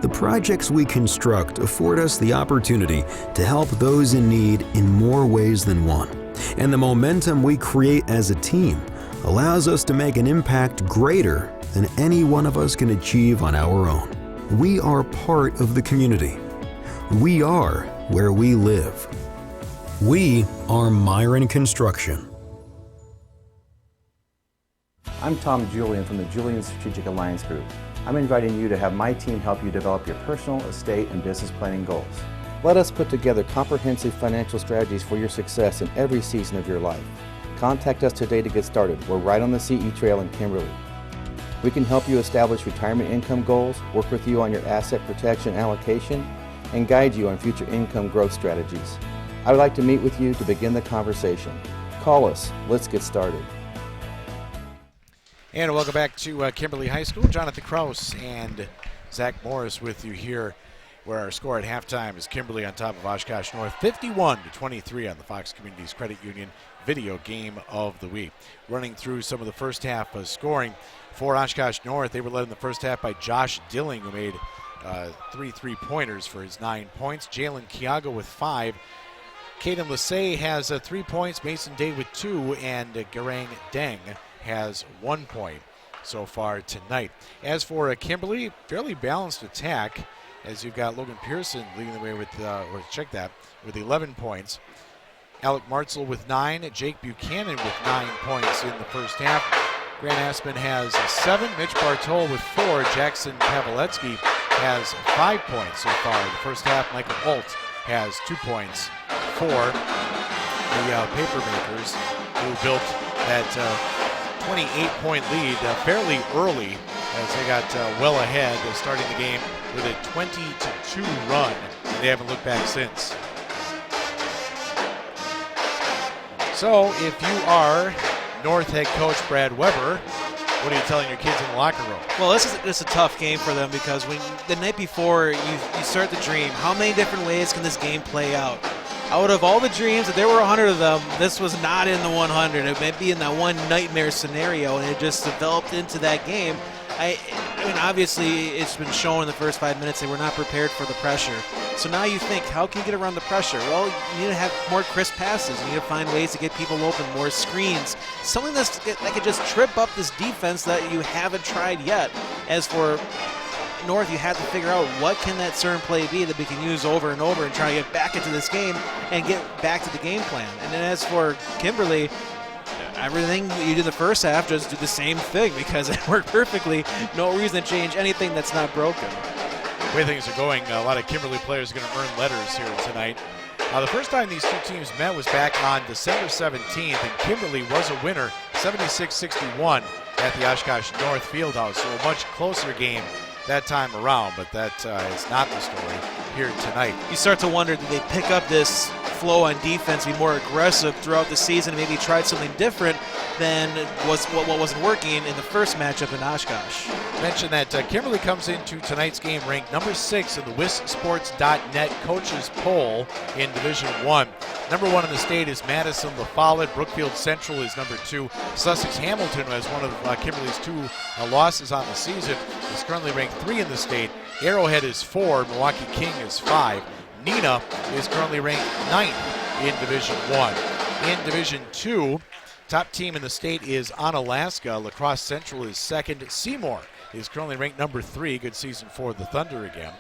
The projects we construct afford us the opportunity to help those in need in more ways than one. And the momentum we create as a team allows us to make an impact greater than any one of us can achieve on our own. We are part of the community. We are where we live. We are Myron Construction. I'm Tom Julian from the Julian Strategic Alliance Group. I'm inviting you to have my team help you develop your personal, estate, and business planning goals. Let us put together comprehensive financial strategies for your success in every season of your life. Contact us today to get started. We're right on the CE Trail in Kimberly. We can help you establish retirement income goals, work with you on your asset protection allocation, and guide you on future income growth strategies. I would like to meet with you to begin the conversation. Call us. Let's get started. And welcome back to Kimberly High School. Jonathan Kraus and Zach Morris with you here, where our score at halftime is Kimberly on top of Oshkosh North, 51-23 on the Fox Communities Credit Union Video Game of the Week. Running through some of the first half scoring for Oshkosh North, they were led in the first half by Josh Dilling, who made 3 3-pointers for his 9 points. Jalen Kiago with 5. Caden Lassay has 3 points, Mason Day with 2, and Garang Deng has 1 point so far tonight. As for Kimberly, fairly balanced attack, as you've got Logan Pearson leading the way with, with 11 points. Alec Martzel with 9, Jake Buchanan with 9 points in the first half. Grant Aspen has 7, Mitch Bartol with 4, Jackson Pavletsky has 5 points so far in the first half. Michael Holt has 2 points for the Papermakers, who built that 28-point lead fairly early as they got well ahead, starting the game with a 20-2 run. They haven't looked back since. So if you are North head coach Brad Weber, what are you telling your kids in the locker room? Well, this is a tough game for them because when the night before you start the dream, how many different ways can this game play out? Out of all the dreams, if there were 100 of them, this was not in the 100. It might be in that one nightmare scenario, and it just developed into that game. I mean, obviously, it's been shown in the first 5 minutes they were not prepared for the pressure. So now you think, how can you get around the pressure? Well, you need to have more crisp passes. You need to find ways to get people open, more screens. Something that could just trip up this defense that you haven't tried yet. As for North, you have to figure out what can that certain play be that we can use over and over and try to get back into this game and get back to the game plan. And then as for Kimberly, everything that you did the first half, just do the same thing because it worked perfectly. No reason to change anything that's not broken. The way things are going, a lot of Kimberly players are going to earn letters here tonight. The first time these two teams met was back on December 17th, and Kimberly was a winner, 76-61 at the Oshkosh North Fieldhouse. So a much closer game that time around, but that is not the story here tonight. You start to wonder, did they pick up this flow on defense, be more aggressive throughout the season, and maybe tried something different than what wasn't working in the first matchup in Oshkosh? Mention that Kimberly comes into tonight's game ranked number 6 in the WISsports.net coaches poll in Division I. Number 1 in the state is Madison La Follette. Brookfield Central is number 2. Sussex Hamilton, who has one of Kimberly's 2 losses on the season, is currently ranked 3 in the state. Arrowhead is 4. Milwaukee King is 5. Neenah is currently ranked 9th in Division I. In Division II, top team in the state is Onalaska. La Crosse Central is 2nd. Seymour is currently ranked number 3. Good season for the Thunder again.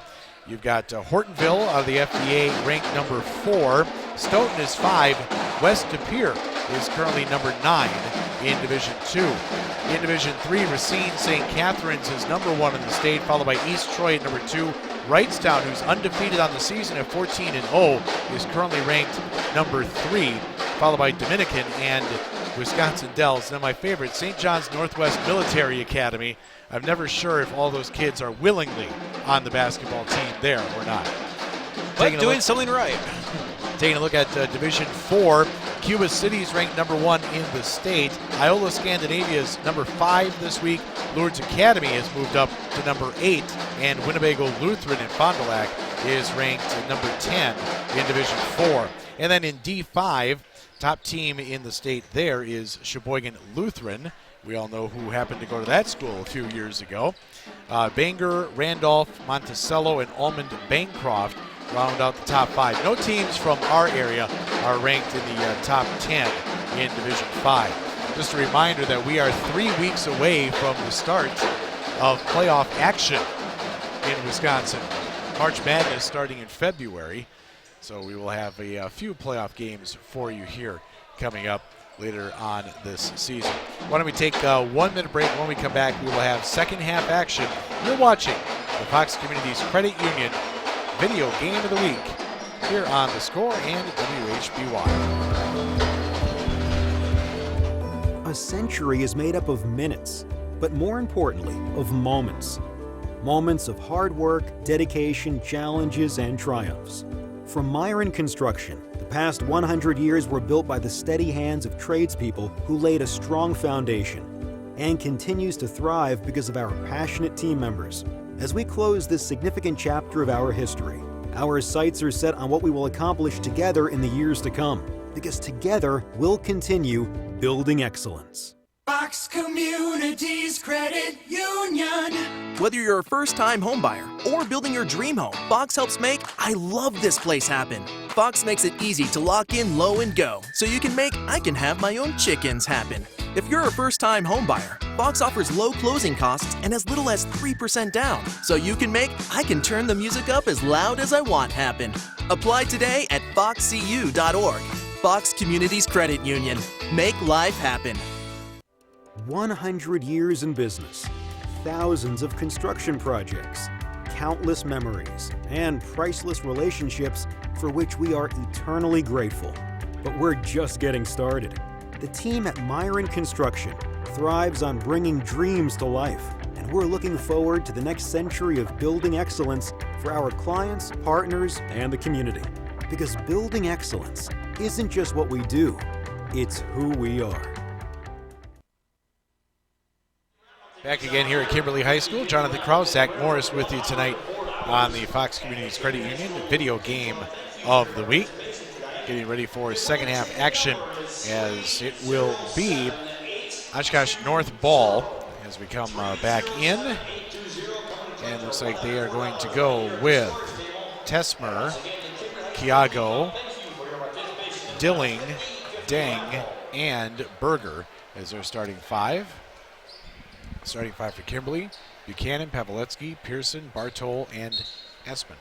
You've got Hortonville out of the FBA ranked number 4. Stoughton is 5. West De Pere is currently number 9 in Division II. In Division III, Racine St. Catharines is number 1 in the state, followed by East Troy at number 2. Wrightstown, who's undefeated on the season at 14-0, is currently ranked number 3, followed by Dominican and Wisconsin Dells. Then my favorite, St. John's Northwest Military Academy. I'm never sure if all those kids are willingly on the basketball team there or not. But doing something right. Taking a look at Division 4, Cuba City is ranked number 1 in the state. Iola Scandinavia is number 5 this week. Lourdes Academy has moved up to number 8. And Winnebago Lutheran in Fond du Lac is ranked number 10 in Division 4. And then in D5, top team in the state there is Sheboygan Lutheran. We all know who happened to go to that school a few years ago. Bangor, Randolph, Monticello, and Almond Bancroft round out the top 5. No teams from our area are ranked in the top 10 in Division 5. Just a reminder that we are 3 weeks away from the start of playoff action in Wisconsin. March Madness starting in February, so we will have a few playoff games for you here coming up later on this season. Why don't we take a 1 minute break? When we come back, we will have second half action. You're watching the Fox Communities Credit Union Video Game of the Week here on The Score and WHBY. A century is made up of minutes, but more importantly, of moments. Moments of hard work, dedication, challenges, and triumphs. From Myron Construction, the past 100 years were built by the steady hands of tradespeople who laid a strong foundation and continues to thrive because of our passionate team members. As we close this significant chapter of our history, our sights are set on what we will accomplish together in the years to come, because together we'll continue building excellence. Fox Communities Credit Union. Whether you're a first-time homebuyer or building your dream home, Fox helps make I love this place happen. Fox makes it easy to lock in low and go, so you can make I can have my own chickens happen. If you're a first-time homebuyer, Fox offers low closing costs and as little as 3% down, so you can make I can turn the music up as loud as I want happen. Apply today at foxcu.org. Fox Communities Credit Union. Make life happen. 100 years in business, thousands of construction projects, countless memories, and priceless relationships for which we are eternally grateful. But we're just getting started. The team at Myron Construction thrives on bringing dreams to life, and we're looking forward to the next century of building excellence for our clients, partners, and the community. Because building excellence isn't just what we do, it's who we are. Back again here at Kimberly High School. Jonathan Krause, Zach Morris with you tonight on the Fox Communities Credit Union Video Game of the Week. Getting ready for second half action as it will be Oshkosh North ball as we come back in. And looks like they are going to go with Tesmer, Kiago, Dilling, Deng, and Berger as their starting 5. Starting 5 for Kimberly: Buchanan, Pavletsky, Pearson, Bartol, and Espen.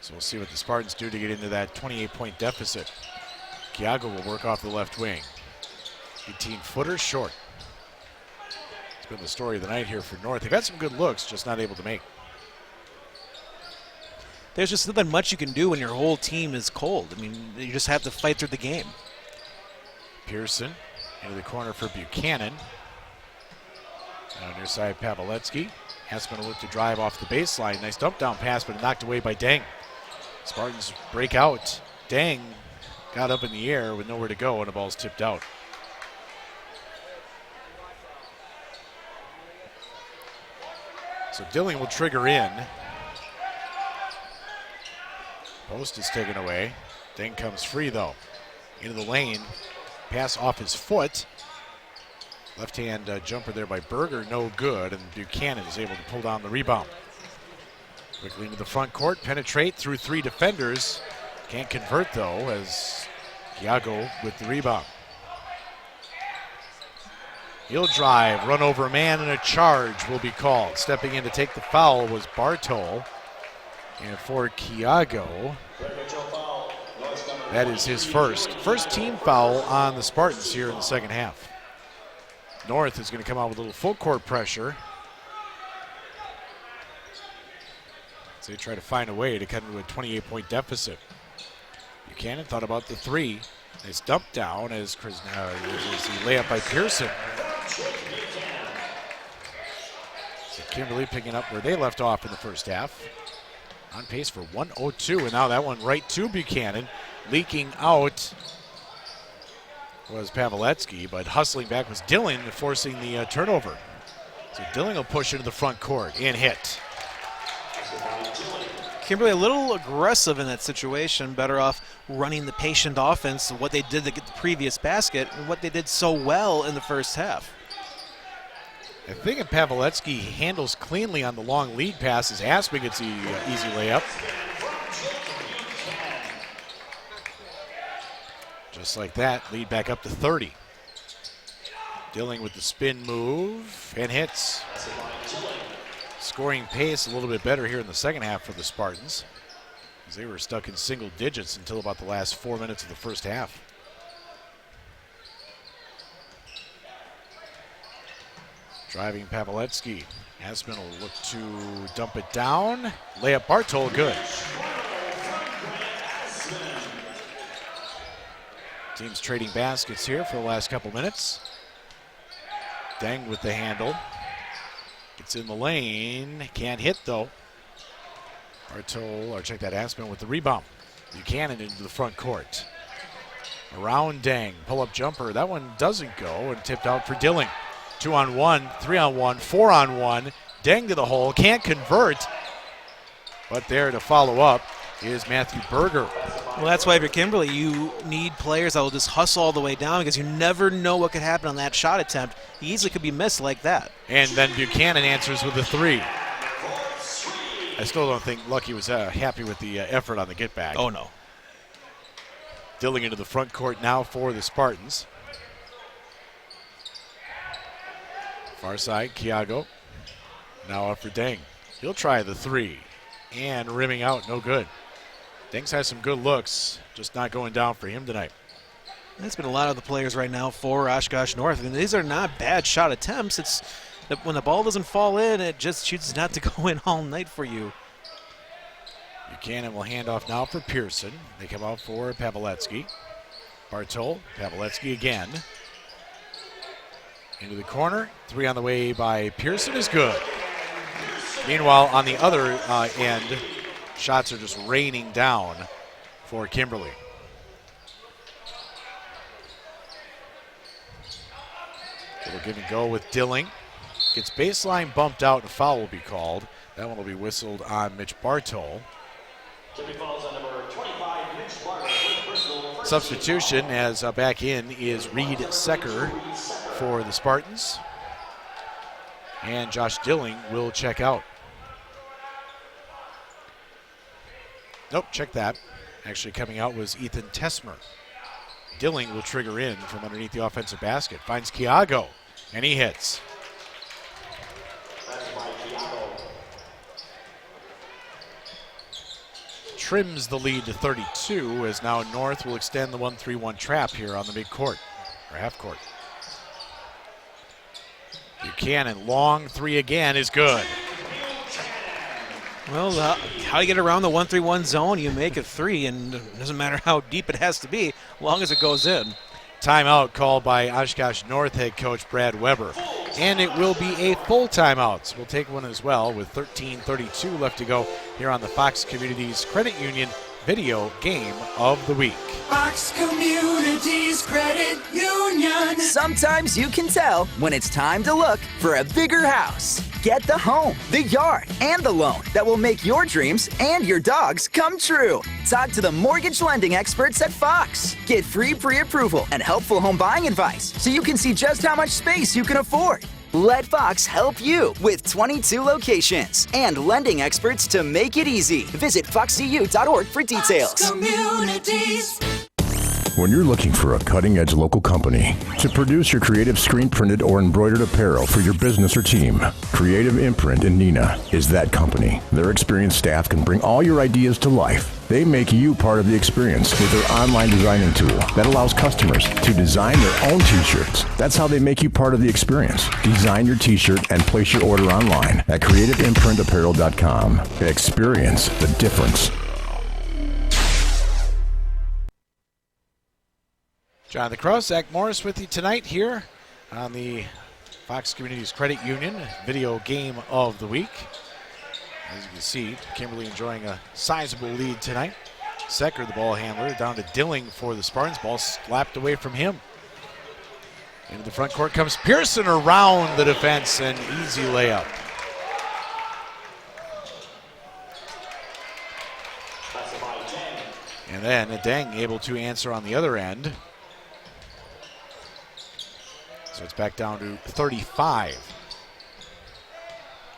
So we'll see what the Spartans do to get into that 28-point deficit. Kiago will work off the left wing. 18-footer short. It's been the story of the night here for North. They've had some good looks, just not able to make. There's just nothing much you can do when your whole team is cold. I mean, you just have to fight through the game. Pearson into the corner for Buchanan. Near side, Pavletsky. Espen will look to drive off the baseline. Nice dump down pass, but knocked away by Deng. Spartans break out. Deng got up in the air with nowhere to go, and the ball's tipped out. So Dilling will trigger in. Post is taken away. Deng comes free, though. Into the lane. Pass off his foot. Left-hand jumper there by Berger, no good, and Buchanan is able to pull down the rebound. Quickly into the front court, penetrate through 3 defenders. Can't convert, though, as Kiago with the rebound. He'll drive, run over a man, and a charge will be called. Stepping in to take the foul was Bartol. And for Kiago, that is his first team foul on the Spartans here in the second half. North is going to come out with a little full court pressure. So they try to find a way to cut into a 28-point deficit. Buchanan thought about the 3. Nice dump down as the layup by Pearson. So Kimberly picking up where they left off in the first half. On pace for 102, and now that one right to Buchanan. Leaking out was Pavletsky, but hustling back was Dilling, forcing the turnover. So Dilling will push into the front court and hit. Kimberly a little aggressive in that situation, better off running the patient offense, what they did to get the previous basket, and what they did so well in the first half. I think if Pavletsky handles cleanly on the long lead passes, Aspin gets the easy layup. Just like that, lead back up to 30. Dilling with the spin move and hits. Scoring pace a little bit better here in the second half for the Spartans, as they were stuck in single digits until about the last 4 minutes of the first half. Driving Pavletsky. Aspin will look to dump it down. Layup Bartol, good. Teams trading baskets here for the last couple minutes. Deng with the handle. Gets in the lane. Can't hit though. Bartol, or check that, Aspin with the rebound. Buchanan into the front court. Around Deng. Pull-up jumper. That one doesn't go and tipped out for Dilling. 2-on-1, 3-on-1, 4-on-1. Deng to the hole. Can't convert. But there to follow up is Matthew Berger. Well, that's why if you're Kimberly, you need players that will just hustle all the way down, because you never know what could happen on that shot attempt. He easily could be missed like that. And then Buchanan answers with a three. I still don't think Lucky was happy with the effort on the get back. Oh, no. Dilling into the front court now for the Spartans. Far side, Kiago. Now up for Deng. He'll try the three. And rimming out, no good. Deng's has some good looks, just not going down for him tonight. That's been a lot of the players right now for Oshkosh North. I mean, these are not bad shot attempts. It's that when the ball doesn't fall in, it just chooses not to go in all night for you. Buchanan will hand off now for Pearson. They come out for Pavletsky. Bartol, Pavletsky again. Into the corner. Three on the way by Pearson is good. Meanwhile, on the other end, shots are just raining down for Kimberly. Little give and go with Dilling. Gets baseline bumped out, and a foul will be called. That one will be whistled on Mitch Bartol. Substitution as back in is Reed Secker for the Spartans. And Josh Dilling will check out. Nope, check that. Actually coming out was Ethan Tesmer. Dilling will trigger in from underneath the offensive basket. Finds Kiago, and he hits. Trims the lead to 32, as now North will extend the 1-3-1 trap here on the mid-court, or half-court. Buchanan, long three again is good. Well, how you get around the 1-3-1 zone, you make it three, and it doesn't matter how deep it has to be, as long as it goes in. Timeout called by Oshkosh North head coach Brad Weber. And it will be a full timeout. So we'll take one as well with 13:32 left to go here on the Fox Communities Credit Union Video Game of the Week. Fox Communities Credit Union. Sometimes you can tell when it's time to look for a bigger house. Get the home, the yard, and the loan that will make your dreams and your dogs come true. Talk to the mortgage lending experts at Fox. Get free pre-approval and helpful home buying advice so you can see just how much space you can afford. Let Fox help you with 22 locations and lending experts to make it easy. Visit foxcu.org for details. Fox Communities. When you're looking for a cutting-edge local company to produce your creative screen-printed or embroidered apparel for your business or team, Creative Imprint in Neenah is that company. Their experienced staff can bring all your ideas to life. They make you part of the experience with their online designing tool that allows customers to design their own t-shirts. That's how they make you part of the experience. Design your t-shirt and place your order online at creativeimprintapparel.com. Experience the difference. Jonathan Cross, Zach Morris with you tonight here on the Fox Communities Credit Union Video Game of the Week. As you can see, Kimberly enjoying a sizable lead tonight. Secker, the ball handler, down to Dilling for the Spartans. Ball slapped away from him. Into the front court comes Pearson around the defense, and easy layup. And then Deng able to answer on the other end. So it's back down to 35.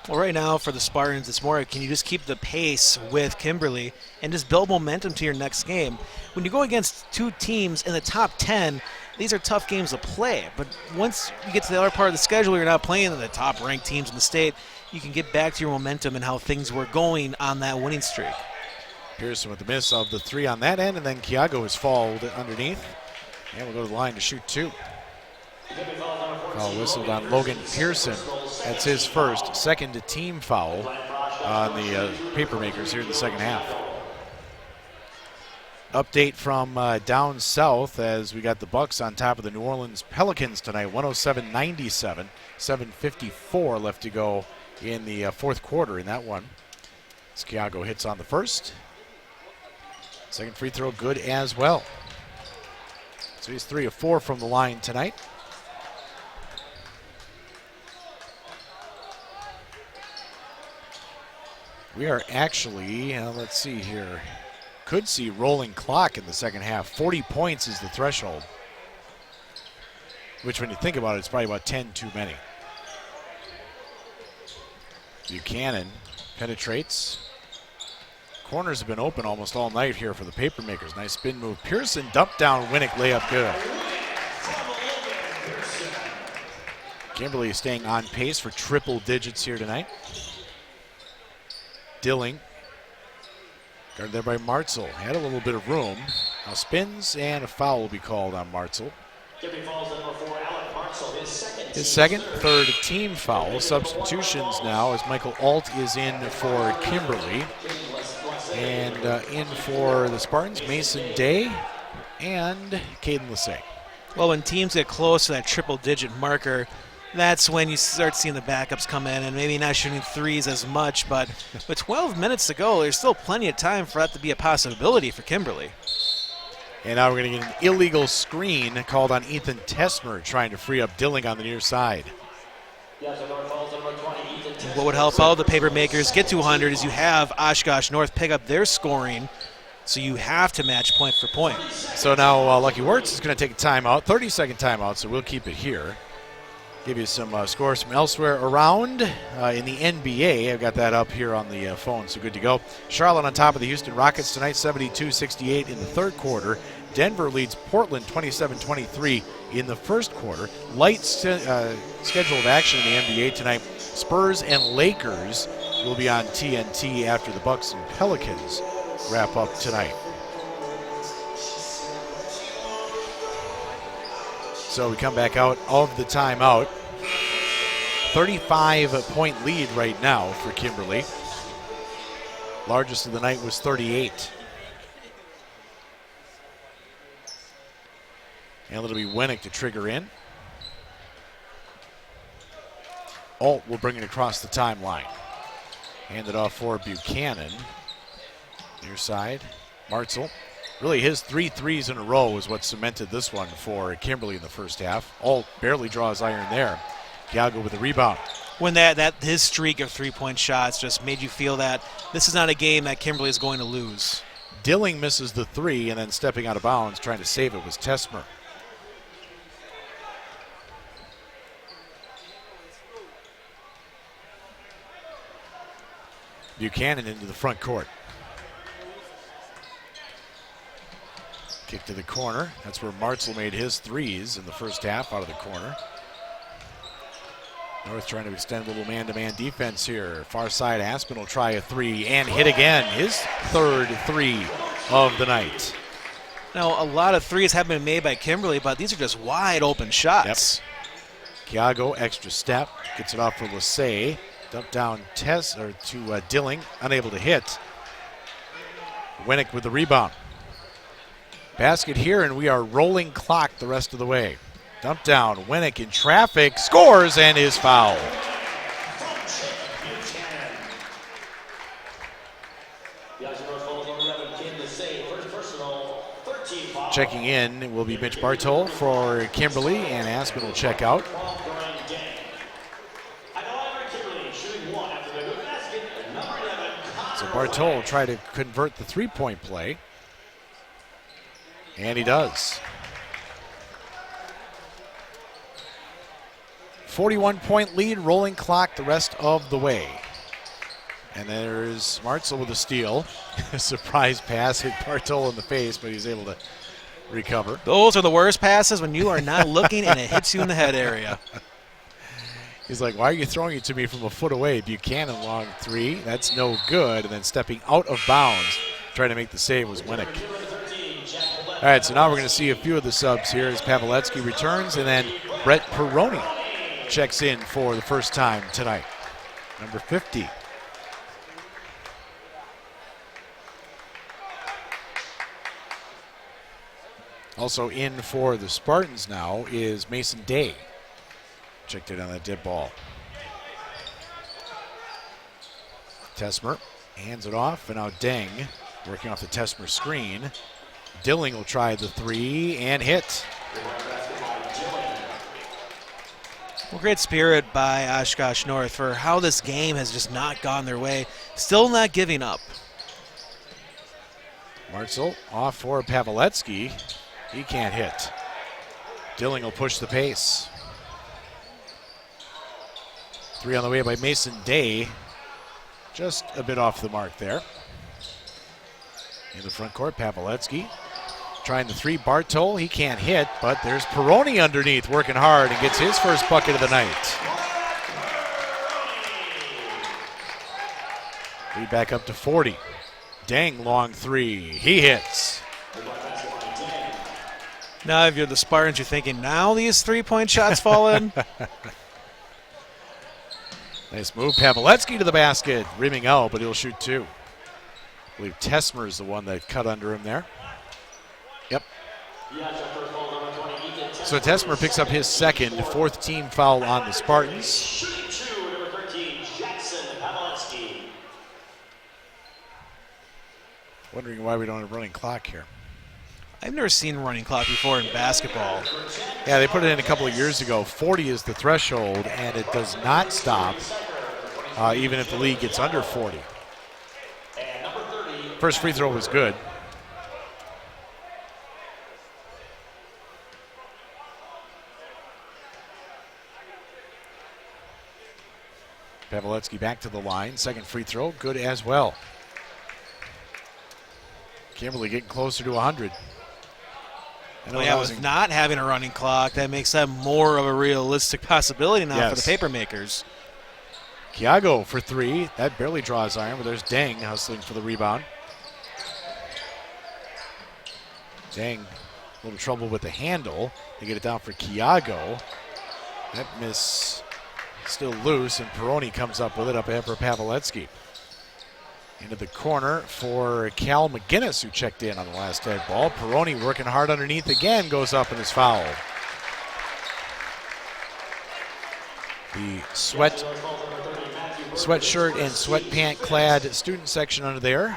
Well, right now for the Spartans, it's more, can you just keep the pace with Kimberly and just build momentum to your next game? When you go against two teams in the top 10, these are tough games to play. But once you get to the other part of the schedule, you're not playing the top-ranked teams in the state, you can get back to your momentum and how things were going on that winning streak. Pearson with the miss of the 3 on that end, and then Kiago has fouled underneath. And we'll go to the line to shoot 2. Foul whistled on Logan Pearson. That's his first, second team foul on the Papermakers here in the second half. Update from down south as we got the Bucks on top of the New Orleans Pelicans tonight, 107-97, 7:54 left to go in the fourth quarter in that one. Kiago hits on the first. Second free throw good as well. So he's 3 of 4 from the line tonight. We are actually, let's see here, could see rolling clock in the second half. 40 points is the threshold, which when you think about it, it's probably about 10 too many. Buchanan penetrates. Corners have been open almost all night here for the Papermakers. Nice spin move. Pearson dumped down, Winnick layup good. Kimberly is staying on pace for triple digits here tonight. Dilling, guarded there by Martzel. Had a little bit of room. Now spins, and a foul will be called on Martzel. His second, third team foul. Substitutions now as Michael Alt is in for Kimberly. And in for the Spartans, Mason Day and Caden Lassay. Well, when teams get close to that triple-digit marker, that's when you start seeing the backups come in and maybe not shooting threes as much. But with 12 minutes to go, there's still plenty of time for that to be a possibility for Kimberly. And now we're going to get an illegal screen called on Ethan Tesmer, trying to free up Dilling on the near side. What would help out the Papermakers get to 100 is you have Oshkosh North pick up their scoring, so you have to match point for point. So now Lucky Wirtz is going to take a timeout, 30-second timeout, so we'll keep it here. Give you some scores from elsewhere around in the NBA. I've got that up here on the phone, so good to go. Charlotte on top of the Houston Rockets tonight, 72-68 in the third quarter. Denver leads Portland 27-23 in the first quarter. Light schedule of action in the NBA tonight. Spurs and Lakers will be on TNT after the Bucks and Pelicans wrap up tonight. So we come back out of the timeout. 35-point lead right now for Kimberly. Largest of the night was 38. And it'll be Winnick to trigger in. Alt will bring it across the timeline. Hand it off for Buchanan. Near side, Martzel. Really, his 3 threes in a row is what cemented this one for Kimberly in the first half. Alt barely draws iron there. Kiago with the rebound. When his streak of three-point shots just made you feel that this is not a game that Kimberly is going to lose. Dilling misses the 3, and then stepping out of bounds, trying to save it, was Tesmer. Buchanan into the front court. Kick to the corner. That's where Martzel made his threes in the first half out of the corner. North trying to extend a little man-to-man defense here. Far side, Aspen will try a 3 and hit again. His third 3 of the night. Now, a lot of threes have been made by Kimberly, but these are just wide open shots. Yep. Kiago, extra step, gets it off for Lassay. Dump down to Dilling, unable to hit. Winnick with the rebound. Basket here, and we are rolling clock the rest of the way. Dump down, Winnick in traffic, scores, and is fouled. Checking in will be Mitch Bartol for Kimberly, and Aspen will check out. So Bartol will try to convert the three-point play. And he does. 41-point lead, rolling clock the rest of the way. And there's Martzel with a steal. A surprise pass hit Bartol in the face, but he's able to recover. Those are the worst passes when you are not looking and it hits you in the head area. He's like, why are you throwing it to me from a foot away? Buchanan long three. That's no good. And then stepping out of bounds, trying to make the save was Winnick. All right, so now we're going to see a few of the subs here as Pavletsky returns, and then Brett Peroni checks in for the first time tonight. Number 50. Also in for the Spartans now is Mason Day. Checked it on that dead ball. Tesmer hands it off, and now Deng working off the Tesmer screen. Dilling will try the three and hit. Well, great spirit by Oshkosh North for how this game has just not gone their way. Still not giving up. Martzel off for Pavletsky. He can't hit. Dilling will push the pace. Three on the way by Mason Day. Just a bit off the mark there. In the front court, Pavletsky trying the three. Bartol, he can't hit, but there's Peroni underneath working hard and gets his first bucket of the night. Lead back up to 40. Deng long three. He hits. Now if you're the Spartans, you're thinking, now these three-point shots fall in? Nice move. Pavletsky to the basket. Rimming out, but he'll shoot two. I believe Tesmer is the one that cut under him there. Yep. So Tesmer picks up his second, fourth team foul on the Spartans. Wondering why we don't have a running clock here. I've never seen a running clock before in basketball. Yeah, they put it in a couple of years ago. 40 is the threshold, and it does not stop even if the league gets under 40. First free throw was good. Pavletsky back to the line. Second free throw, good as well. Kimberly getting closer to 100. With not having a running clock, that makes that more of a realistic possibility now for the paper makers. Kiago for three. That barely draws iron, but there's Deng hustling for the rebound. Deng, a little trouble with the handle. They get it down for Kiago. That miss still loose, and Peroni comes up with it up ahead for Pavletsky. Into the corner for Cal McGinnis, who checked in on the last dead ball. Peroni working hard underneath again, goes up and is fouled. The sweatshirt and sweatpant clad student section under there,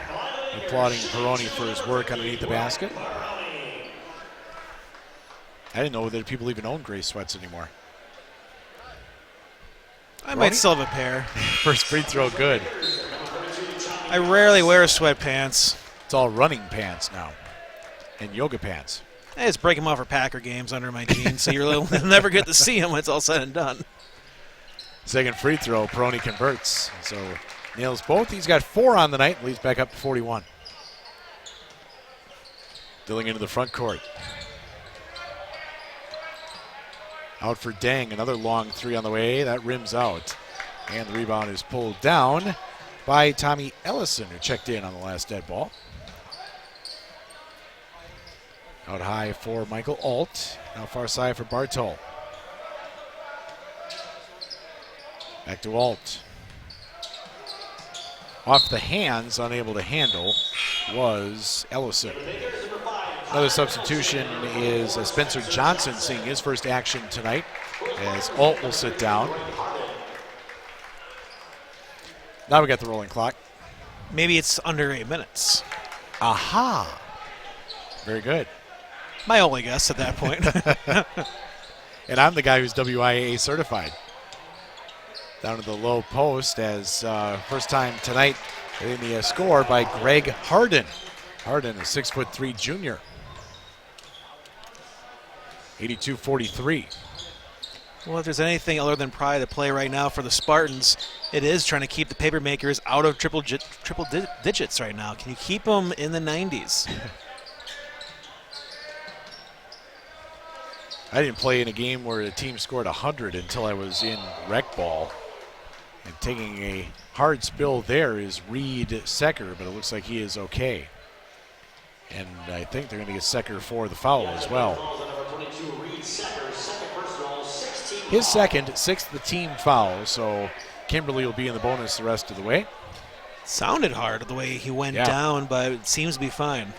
applauding Peroni for his work underneath the basket. I didn't know that people even own gray sweats anymore. I might still have a pair. First free throw, good. I rarely wear sweatpants. It's all running pants now and yoga pants. I just break them off for Packer games under my jeans, so you'll never get to see them when it's all said and done. Second free throw, Peroni converts. So nails both. He's got 4 on the night, leads back up to 41. Dilling into the front court. Out for Deng, another long three on the way. That rims out. And the rebound is pulled down by Tommy Ellison, who checked in on the last dead ball. Out high for Michael Alt. Now far side for Bartol. Back to Alt. Off the hands, unable to handle, was Ellison. Another substitution is Spencer Johnson seeing his first action tonight as Alt will sit down. Now we got the rolling clock. Maybe it's under 8 minutes. Aha. Very good. My only guess at that point. And I'm the guy who's WIAA certified. Down to the low post as first time tonight in the score by Greg Harden. Harden, a 6'3" junior. 82-43. Well, if there's anything other than pride at play right now for the Spartans, it is trying to keep the Papermakers out of triple digits right now. Can you keep them in the 90s? I didn't play in a game where a team scored 100 until I was in rec ball. And taking a hard spill there is Reed Secker, but it looks like he is okay. And I think they're going to get Secker for the foul as well. His second, sixth the team foul, so Kimberly will be in the bonus the rest of the way. Sounded hard the way he went down, but it seems to be fine.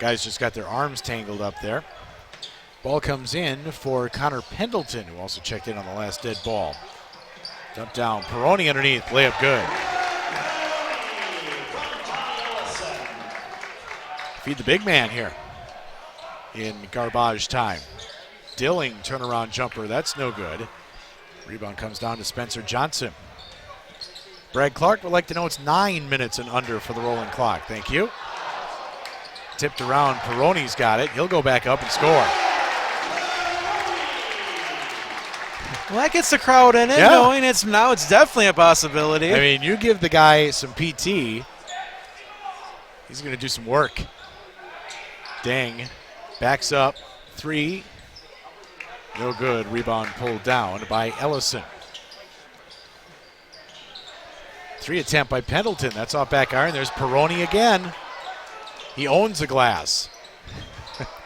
Guys just got their arms tangled up there. Ball comes in for Connor Pendleton, who also checked in on the last dead ball. Dump down, Peroni underneath, layup good. Feed the big man here in garbage time. Dilling turnaround jumper, that's no good. Rebound comes down to Spencer Johnson. Brad Clark would like to know it's 9 minutes and under for the rolling clock. Thank you. Tipped around, Peroni's got it. He'll go back up and score. Well, that gets the crowd in it, knowing now it's definitely a possibility. I mean, you give the guy some PT, he's going to do some work. Dang, backs up, three, no good. Rebound pulled down by Ellison. 3 attempt by Pendleton. That's off back iron. There's Peroni again. He owns the glass.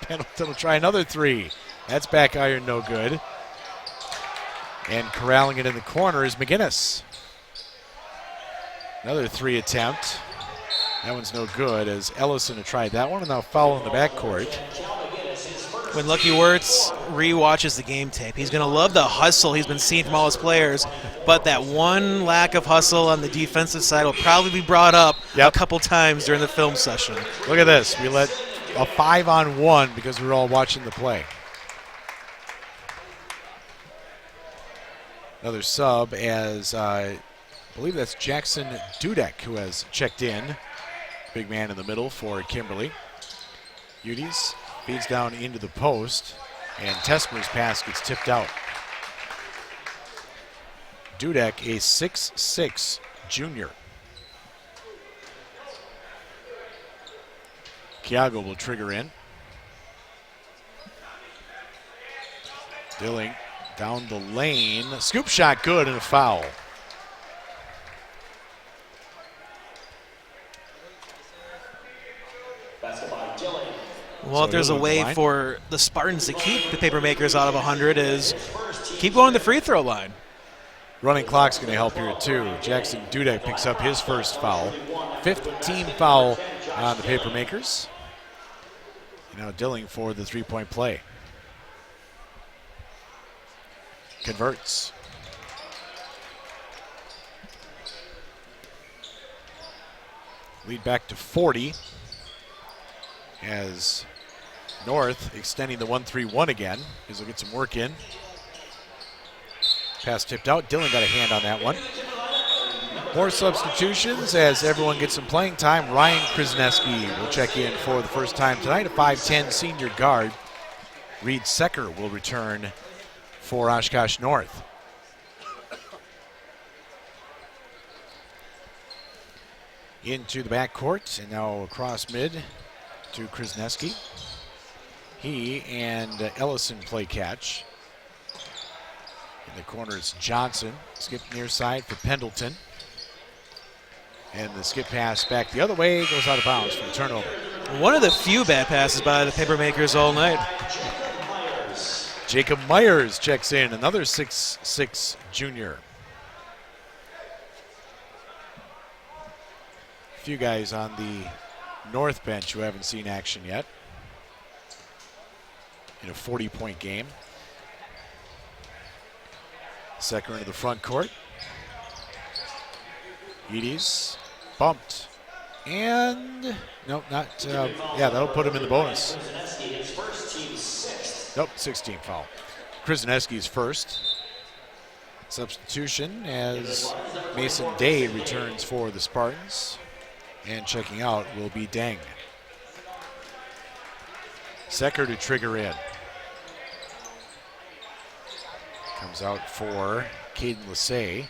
Pendleton will try another 3. That's back iron, no good. And corralling it in the corner is McGinnis. Another 3 attempt. That one's no good as Ellison had tried that one and now foul in the backcourt. When Lucky Wirtz re-watches the game tape, he's going to love the hustle he's been seeing from all his players, but that one lack of hustle on the defensive side will probably be brought up a couple times during the film session. Look at this. We let a 5-on-1 because we were all watching the play. Another sub as I believe that's Jackson Dudek who has checked in. Big man in the middle for Kimberly. Udes feeds down into the post, and Tesmer's pass gets tipped out. Dudek, a 6'6" junior. Kiago will trigger in. Dilling down the lane. Scoop shot good and a foul. Well, if there's a way for the Spartans to keep the Papermakers out of 100 is keep going to the free throw line. Running clock's going to help here too. Jackson Dudek picks up his first foul. 5th team foul on the Papermakers. Now Dilling for the three-point play. Converts. Lead back to 40 as North extending the 1-3-1 again. He'll get some work in. Pass tipped out. Dilling got a hand on that one. More substitutions as everyone gets some playing time. Ryan Krasneski will check in for the first time tonight, a 5'10" senior guard. Reed Secker will return for Oshkosh North. Into the backcourt and now across mid to Krasneski. He and Ellison play catch. In the corner it's Johnson. Skip near side for Pendleton. And the skip pass back the other way goes out of bounds for the turnover. One of the few bad passes by the Papermakers all night. Jacob Myers checks in, another 6'6" junior. A few guys on the North bench who haven't seen action yet in a 40-point game. Secker into the front court. Edie's bumped. And, nope, not, yeah, that'll put him in the bonus. Nope, 16 foul. Krasneski's first. Substitution as Mason Day returns for the Spartans. And checking out will be Deng. Secker to trigger in. Comes out for Caden Lassay.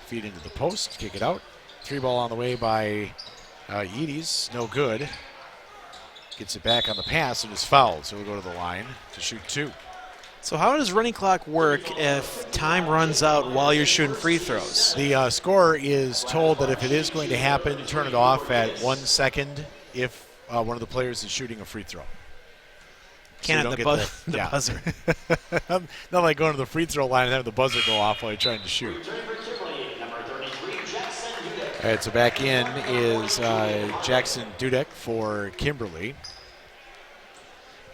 Feed into the post, kick it out. 3-ball on the way by Yeaties, no good. Gets it back on the pass and is fouled, so he'll go to the line to shoot 2. So how does running clock work if time runs out while you're shooting free throws? The scorer is told that if it is going to happen, turn it off at 1 second if one of the players is shooting a free throw. Can't So have you the, don't get the yeah. buzzer. Not like going to the free throw line and having the buzzer go off while you're trying to shoot. All right, so back in is Jackson Dudek for Kimberly.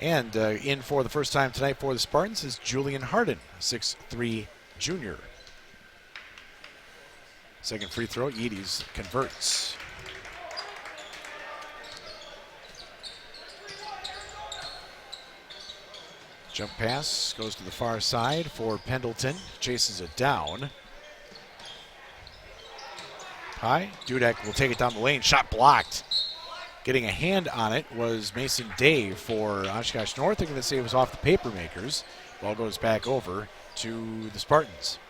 And in for the first time tonight for the Spartans is Julian Harden, 6'3" junior. Second free throw, Yeaties converts. Jump pass goes to the far side for Pendleton. Chases it down. High. Dudek will take it down the lane. Shot blocked. Getting a hand on it was Mason Day for Oshkosh North. They're going to say it was off the paper makers. Ball goes back over to the Spartans.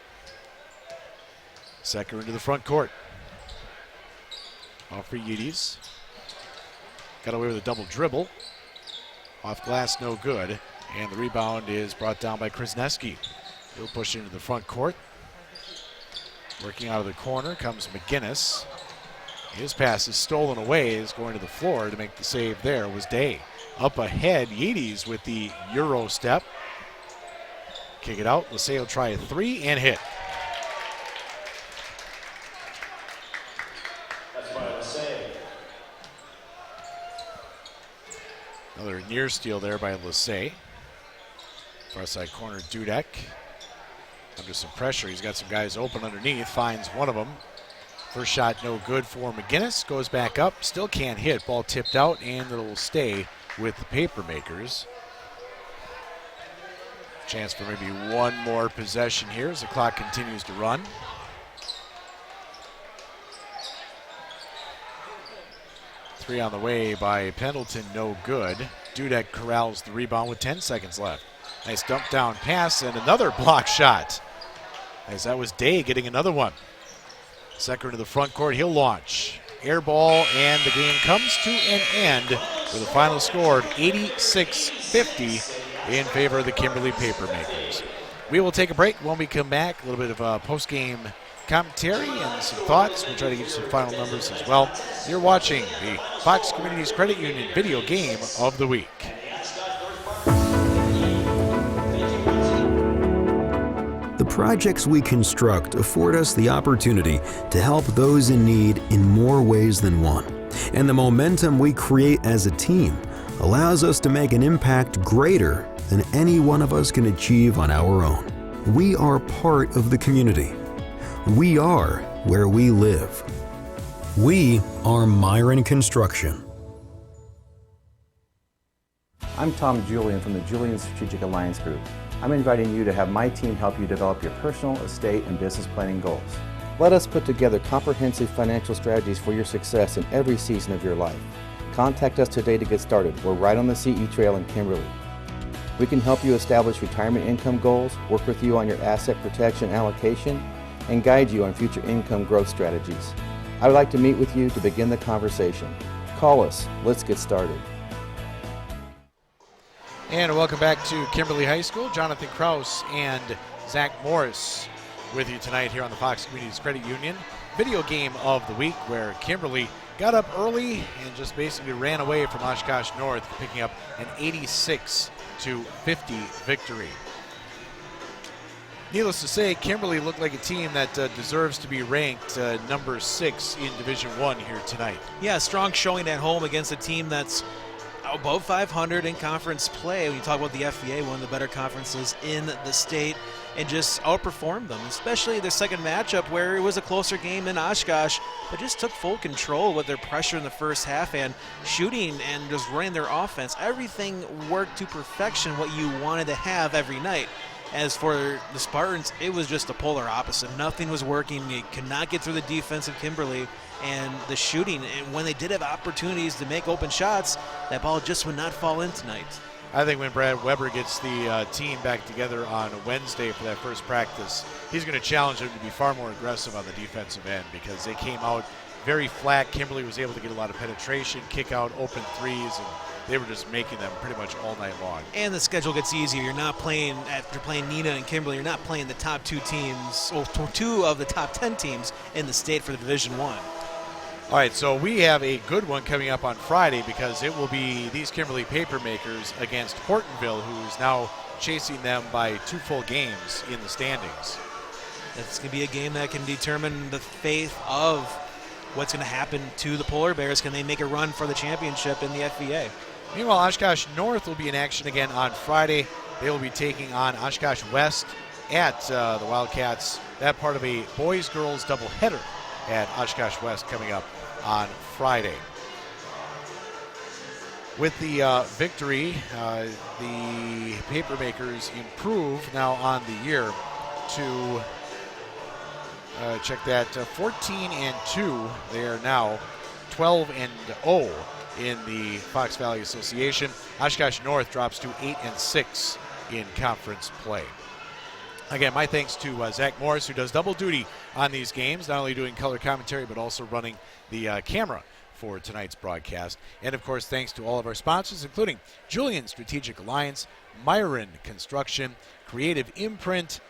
Second into the front court. Off for Yeaties. Got away with a double dribble. Off glass, no good. And the rebound is brought down by Krasneski. He'll push into the front court. Working out of the corner comes McGinnis. His pass is stolen away. Is going to the floor to make the save there was Day. Up ahead, Yeaties with the Euro step. Kick it out. Lassay will try a 3 and hit. Another near steal there by Lassay. Far side corner, Dudek. Under some pressure, he's got some guys open underneath, finds one of them. First shot no good for McGinnis, goes back up, still can't hit. Ball tipped out, and it'll stay with the paper makers. Chance for maybe one more possession here as the clock continues to run. Three on the way by Pendleton, no good. Dudek corrals the rebound with 10 seconds left. Nice dump down pass and another block shot. As that was Day getting another one. Second to the front court, he'll launch. Air ball, and the game comes to an end with a final score of 86-50 in favor of the Kimberly Papermakers. We will take a break. When we come back, a little bit of a post-game commentary and some thoughts. We'll try to get you some final numbers as well. You're watching the Fox Communities Credit Union Video Game of the Week. The projects we construct afford us the opportunity to help those in need in more ways than one. And the momentum we create as a team allows us to make an impact greater than any one of us can achieve on our own. We are part of the community. We are where we live. We are Myron Construction. I'm Tom Julian from the Julian Strategic Alliance Group. I'm inviting you to have my team help you develop your personal, estate, and business planning goals. Let us put together comprehensive financial strategies for your success in every season of your life. Contact us today to get started. We're right on the CE Trail in Kimberly. We can help you establish retirement income goals, work with you on your asset protection allocation, and guide you on future income growth strategies. I would like to meet with you to begin the conversation. Call us. Let's get started. And welcome back to Kimberly High School. Jonathan Kraus and Zach Morris with you tonight here on the Fox Communities Credit Union Video Game of the Week, where Kimberly got up early and just basically ran away from Oshkosh North, picking up an 86-50 victory. Needless to say, Kimberly looked like a team that deserves to be ranked number 6 in Division I here tonight. Yeah, strong showing at home against a team that's above 500 in conference play. When you talk about the FVA, one of the better conferences in the state, and just outperformed them, especially their second matchup where it was a closer game in Oshkosh, but just took full control with their pressure in the first half and shooting and just running their offense. Everything worked to perfection, what you wanted to have every night. As for the Spartans, it was just the polar opposite. Nothing was working. You could not get through the defense of Kimberly and the shooting. And when they did have opportunities to make open shots, that ball just would not fall in tonight. I think when Brad Weber gets the team back together on Wednesday for that first practice, he's going to challenge them to be far more aggressive on the defensive end because they came out very flat. Kimberly was able to get a lot of penetration, kick out open threes, and they were just making them pretty much all night long. And the schedule gets easier. You're not playing, after playing Neenah and Kimberly, you're not playing the top 2 teams, or 2 of the top 10 teams in the state for the Division I. All right, so we have a good one coming up on Friday because it will be these Kimberly Papermakers against Hortonville, who's now chasing them by 2 full games in the standings. It's going to be a game that can determine the fate of what's going to happen to the Polar Bears. Can they make a run for the championship in the FVA? Meanwhile, Oshkosh North will be in action again on Friday. They will be taking on Oshkosh West at the Wildcats. That part of a boys-girls doubleheader at Oshkosh West coming up on Friday. With the victory, the Papermakers improve now on the year to check that 14-2. They are now 12-0 in the Fox Valley Association. Oshkosh North drops to 8-6 in conference play. Again, my thanks to Zach Morris, who does double duty on these games, not only doing color commentary, but also running the camera for tonight's broadcast. And, of course, thanks to all of our sponsors, including Julian Strategic Alliance, Myron Construction, Creative Imprint,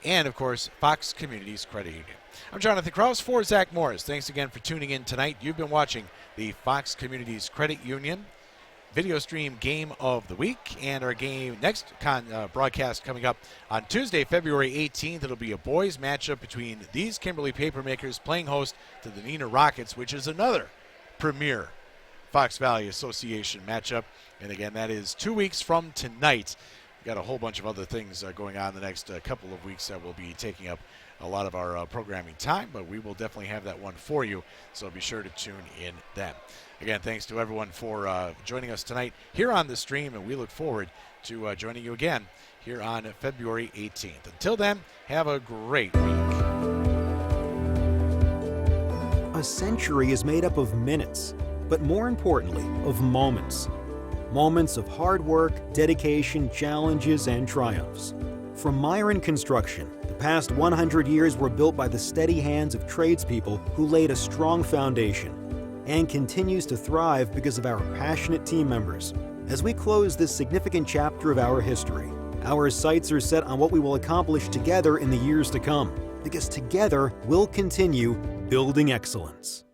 and, of course, Fox Communities Credit Union. I'm Jonathan Krause for Zach Morris. Thanks again for tuning in tonight. You've been watching the Fox Communities Credit Union video stream game of the week, and our game next broadcast coming up on Tuesday, February 18th. It'll be a boys matchup between these Kimberly Papermakers playing host to the Neenah Rockets, which is another premier Fox Valley Association matchup. And again, that is 2 weeks from tonight. We've got a whole bunch of other things going on the next couple of weeks that will be taking up a lot of our programming time, but we will definitely have that one for you, so be sure to tune in then. Again, thanks to everyone for joining us tonight here on the stream, and we look forward to joining you again here on February 18th. Until then, have a great week. A century is made up of minutes, but more importantly, of moments. Moments of hard work, dedication, challenges, and triumphs. From Myron Construction, the past 100 years were built by the steady hands of tradespeople who laid a strong foundation, and continues to thrive because of our passionate team members. As we close this significant chapter of our history, our sights are set on what we will accomplish together in the years to come, because together we'll continue building excellence.